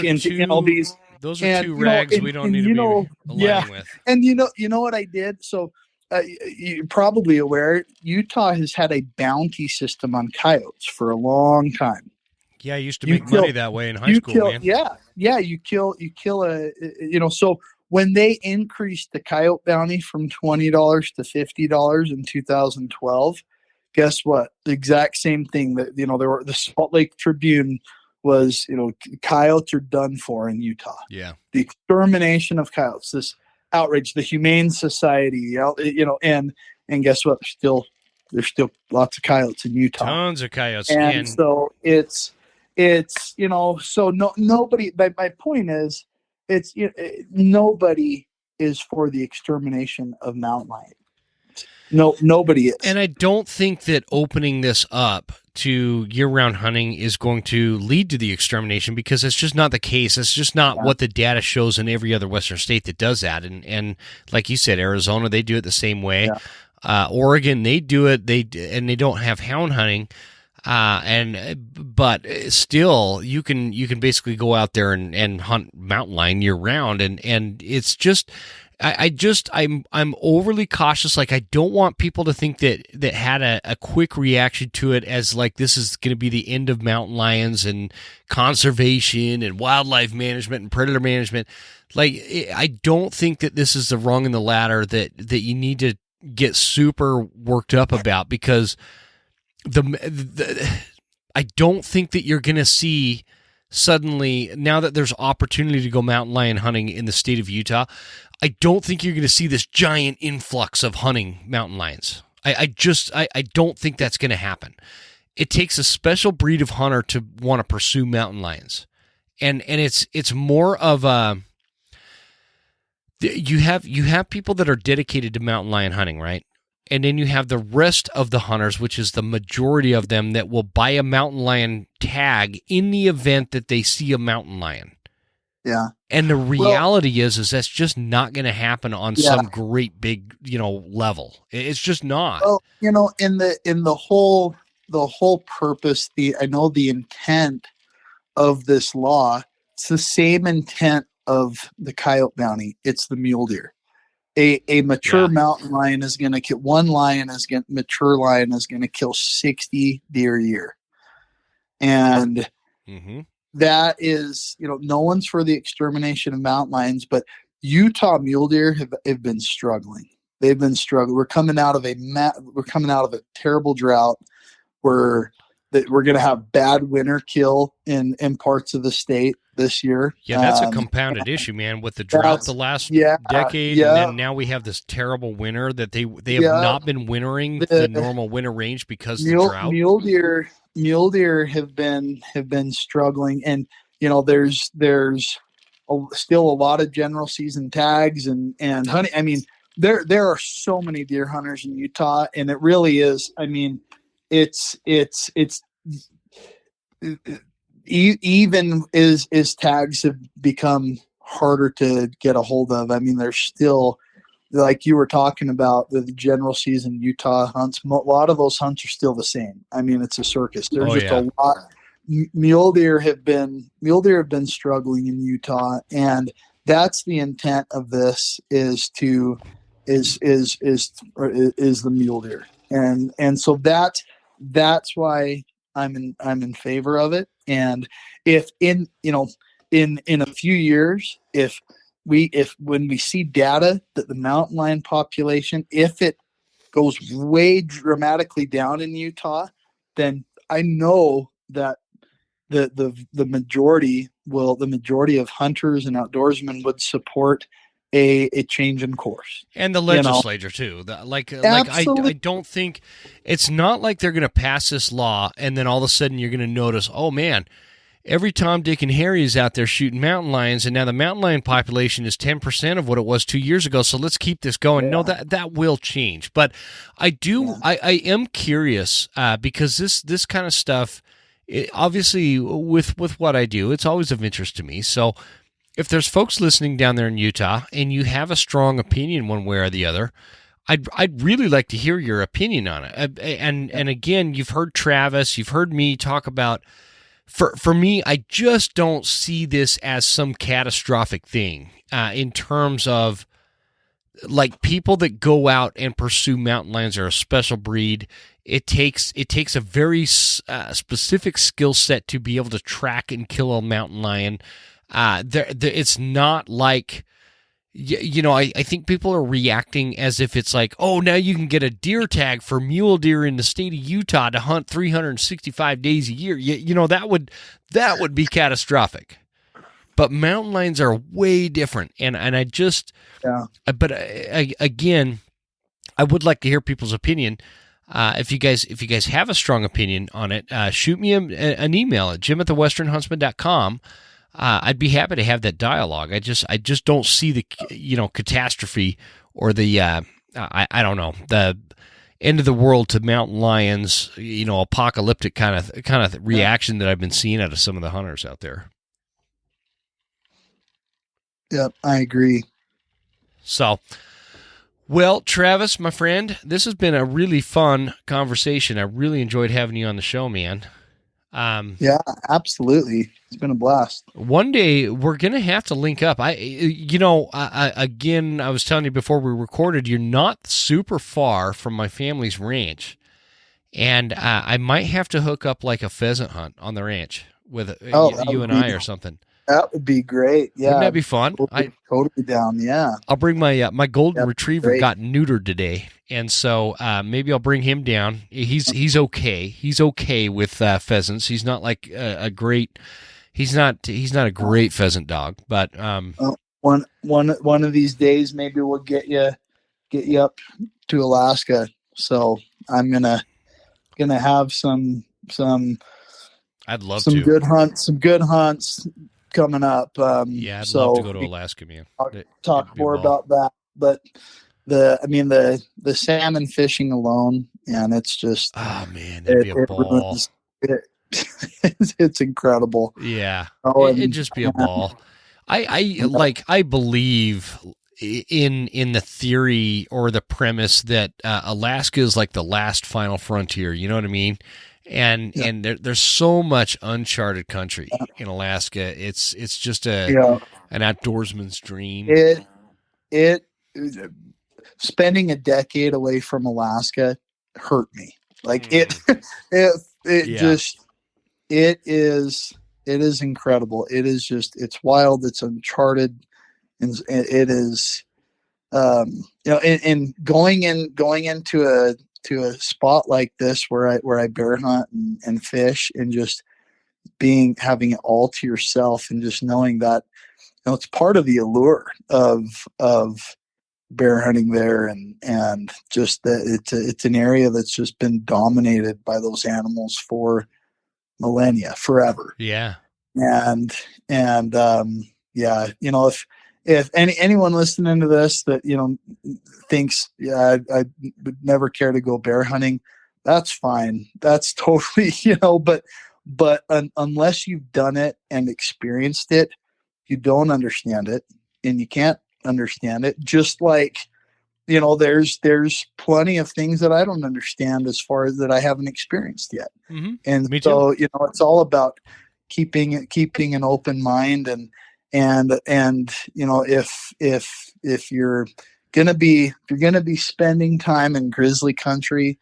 are two rags we don't need to be aligning with. And you know what I did? So you're probably aware Utah has had a bounty system on coyotes for a long time. Yeah, I used to make money that way in high school, man. Yeah, you kill so when they increased the coyote bounty from $20 to $50 in 2012, guess what? The exact same thing that the Salt Lake Tribune was, coyotes are done for in Utah. Yeah. The extermination of coyotes, this outrage, the Humane Society, and guess what? There's still lots of coyotes in Utah. Tons of coyotes. And so it's so nobody, my point is, nobody is for the extermination of mountain lion. No, nobody is. And I don't think that opening this up to year-round hunting is going to lead to the extermination because it's just not the case. It's just not what the data shows in every other Western state that does that. And like you said, Arizona, they do it the same way. Yeah. Oregon, they do it. They don't have hound hunting. But still, you can basically go out there and hunt mountain lion year-round. And it's just I'm overly cautious. Like, I don't want people to think that had a quick reaction to it as like this is going to be the end of mountain lions and conservation and wildlife management and predator management. Like, I don't think that this is the rung in the ladder that you need to get super worked up about, because I don't think that you're going to see suddenly, now that there's opportunity to go mountain lion hunting in the state of Utah, I don't think you're going to see this giant influx of hunting mountain lions. I don't think that's going to happen. It takes a special breed of hunter to want to pursue mountain lions. And it's more of a, you have people that are dedicated to mountain lion hunting, right? And then you have the rest of the hunters, which is the majority of them, that will buy a mountain lion tag in the event that they see a mountain lion. Yeah. And the reality is that's just not going to happen on some great big, level. It's just not. Well, in the whole purpose, I know the intent of this law, it's the same intent of the coyote bounty. It's the mule deer. A mature mountain lion is going to kill, mature lion is going to kill 60 deer a year. And that is, no one's for the extermination of mountain lions, but Utah mule deer have been struggling. They've been struggling. We're coming out of a terrible drought where we're going to have bad winter kill in parts of the state this year. Yeah, that's a compounded issue, man, with the drought the last decade. And then now we have this terrible winter that they have not been wintering the normal winter range because of the drought. Mule deer have been struggling, and there's still a lot of general season tags and hunting. I mean, there are so many deer hunters in Utah, and it really is. I mean, it's even as tags have become harder to get a hold of. I mean, there's still, like you were talking about, the general season Utah hunts. A lot of those hunts are still the same. I mean, it's a circus. There's a lot. Mule deer have been struggling in Utah, and that's the intent of this is the mule deer, and so that's why I'm in favor of it. And if in a few years, when we see data that the mountain lion population, if it goes way dramatically down in Utah, then I know that the majority of hunters and outdoorsmen would support a change in course. And the legislature too. I don't think it's not like they're going to pass this law and then all of a sudden you're going to notice, oh man, every Tom, Dick, and Harry is out there shooting mountain lions, and now the mountain lion population is 10% of what it was 2 years ago, so let's keep this going. No, that will change. But I am curious because this kind of stuff, obviously with what I do, it's always of interest to me. So if there's folks listening down there in Utah and you have a strong opinion one way or the other, I'd really like to hear your opinion on it. And again, you've heard Travis, you've heard me talk about. For me, I just don't see this as some catastrophic thing in terms of like people that go out and pursue mountain lions are a special breed. It takes a very specific skill set to be able to track and kill a mountain lion. It's not like, I think people are reacting as if it's like, oh, now you can get a deer tag for mule deer in the state of Utah to hunt 365 days a year. That would be catastrophic. But mountain lions are way different, and I just, but again, I would like to hear people's opinion. If you guys have a strong opinion on it, shoot me an email at jim@thewesternhuntsman.com. I'd be happy to have that dialogue. I just don't see the catastrophe or the I don't know, the end of the world to mountain lions, apocalyptic kind of reaction that I've been seeing out of some of the hunters out there. Yep, I agree. So, well, Travis, my friend, this has been a really fun conversation. I really enjoyed having you on the show, man. Yeah, absolutely. It's been a blast. One day we're gonna have to link up. Again, I was telling you before we recorded, you're not super far from my family's ranch, and I might have to hook up like a pheasant hunt on the ranch with you and I or something. That would be great. Wouldn't Yeah, that be fun? totally down. Yeah, I'll bring my golden That'd be retriever great. got neutered today, and so maybe I'll bring him down. He's okay. He's okay with pheasants. He's not like a great. He's not a great pheasant dog, but one of these days, maybe we'll get you up to Alaska. So I'm gonna have some I'd love some to. good hunts coming up. Yeah, I'd love to go to Alaska, man. Talk more about that, but the salmon fishing alone, and it's just, oh man, that'd be a ball. It's incredible. Yeah, Oh, it'd just be a ball. I believe in the theory or the premise that Alaska is like the last final frontier. You know what I mean? And there's so much uncharted country in Alaska. It's just an outdoorsman's dream. It spending a decade away from Alaska hurt me. Like it is incredible. It is just, it's wild. It's uncharted. And it is, and going into a spot like this where I bear hunt and fish, and just having it all to yourself, and just knowing that, it's part of the allure of bear hunting there, and just that it's an area that's just been dominated by those animals for millennia, forever. Yeah. And if anyone listening to this that thinks I would never care to go bear hunting, that's fine. That's totally but unless you've done it and experienced it, you don't understand it, and you can't understand it. Just like there's plenty of things that I don't understand as far as that I haven't experienced yet. Mm-hmm. And Me so too. it's all about keeping an open mind, and if you're gonna be spending time in grizzly country,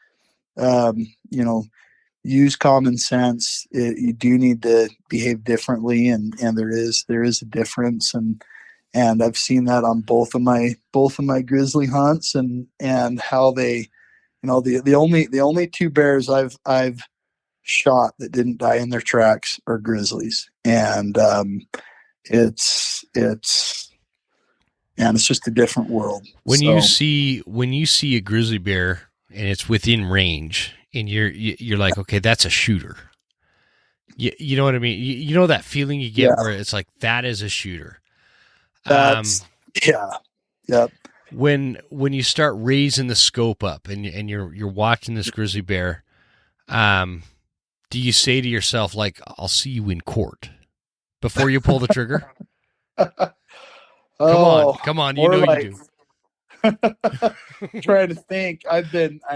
use common sense. You do need to behave differently, and there is a difference, and I've seen that on both of my grizzly hunts, and how they, the only two bears I've shot that didn't die in their tracks are grizzlies, and it's just a different world. When you see a grizzly bear and it's within range, and you're like, okay, that's a shooter. You know what I mean? You know that feeling you get where it's like, that is a shooter. That's yeah. When you start raising the scope up and you're watching this grizzly bear, do you say to yourself, like, I'll see you in court before you pull the trigger? Come on, you know you do. Trying to think. I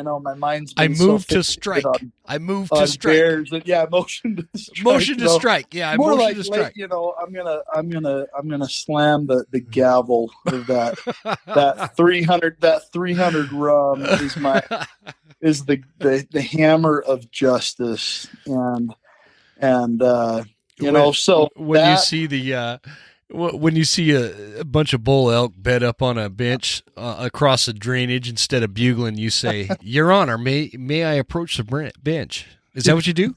know my mind's been I moved to strike. I moved to strike. Bears, motion to strike. Motion to strike. Yeah, I more motion to strike. I'm gonna slam the gavel of that 300 rum is the hammer of justice, and so when you see the when you see a bunch of bull elk bed up on a bench across the drainage, instead of bugling, you say, "Your Honor, may I approach the bench?" Is that what you do?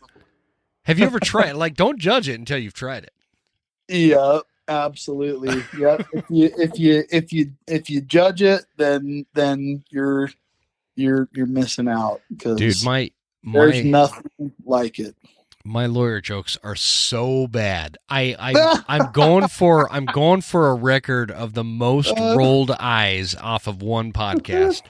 Have you ever tried? Like, don't judge it until you've tried it. Yeah, absolutely. Yeah, if you judge it, then you're missing out, because dude, there's nothing like it. My lawyer jokes are so bad. I'm going for a record of the most rolled eyes off of one podcast,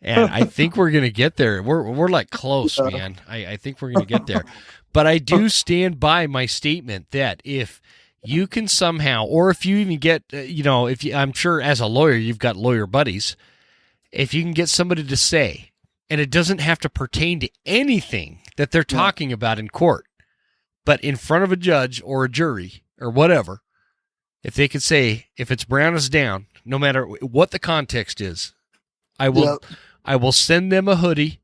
and I think we're gonna get there. We're like close, man. I think we're gonna get there. But I do stand by my statement that if you can somehow, or if you even get, I'm sure as a lawyer you've got lawyer buddies, if you can get somebody to say, and it doesn't have to pertain to anything that they're talking about in court, but in front of a judge or a jury or whatever, if they could say, if it's brown is down, no matter what the context is, I will send them a hoodie,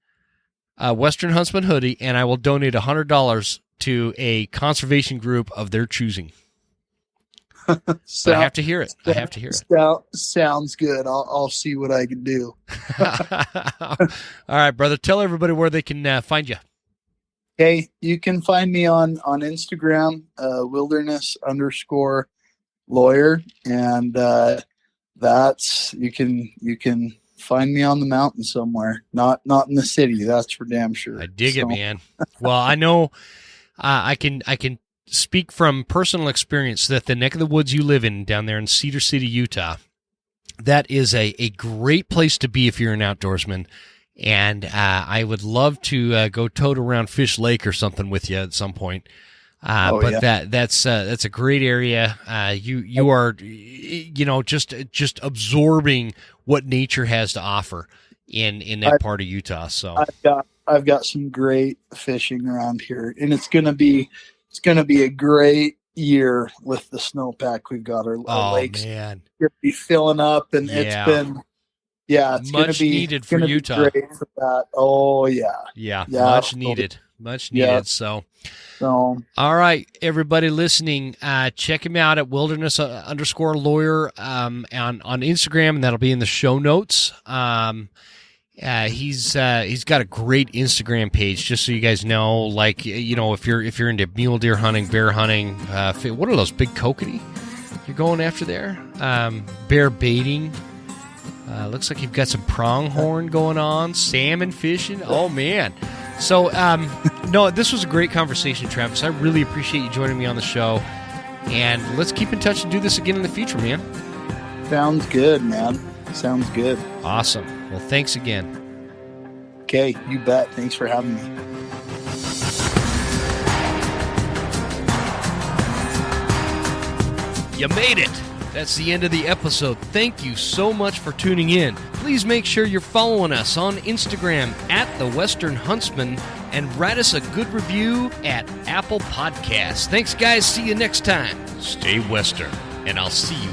a Western Huntsman hoodie, and I will donate $100 to a conservation group of their choosing. So I have to hear it. Sounds good. I'll see what I can do. All right, brother. Tell everybody where they can find you. Okay, you can find me on Instagram, wilderness_lawyer, and that's you can find me on the mountain somewhere, not in the city. That's for damn sure. I dig it, man. Well, I know I can speak from personal experience that the neck of the woods you live in down there in Cedar City, Utah, that is a great place to be if you're an outdoorsman. And I would love to go tote around Fish Lake or something with you at some point. That's a great area. You are, just absorbing what nature has to offer in that part of Utah. So I've got some great fishing around here, and it's gonna be a great year with the snowpack we've got. Our lakes man, gonna be filling up, and it's much gonna be needed for Utah. Great for that. Oh yeah, much needed. So all right, everybody listening, check him out at wilderness_lawyer on Instagram, and that'll be in the show notes. He's got a great Instagram page, just so you guys know, like, if you're into mule deer hunting, bear hunting, what are those big kokanee you're going after there? Bear baiting. Looks like you've got some pronghorn going on, salmon fishing. Oh man. So, no, this was a great conversation, Travis. I really appreciate you joining me on the show, and let's keep in touch and do this again in the future, man. Sounds good, man. Sounds good. Awesome. Well, thanks again. Okay, you bet. Thanks for having me. You made it. That's the end of the episode. Thank you so much for tuning in. Please make sure you're following us on Instagram at The Western Huntsman, and write us a good review at Apple Podcasts. Thanks, guys. See you next time. Stay Western, and I'll see you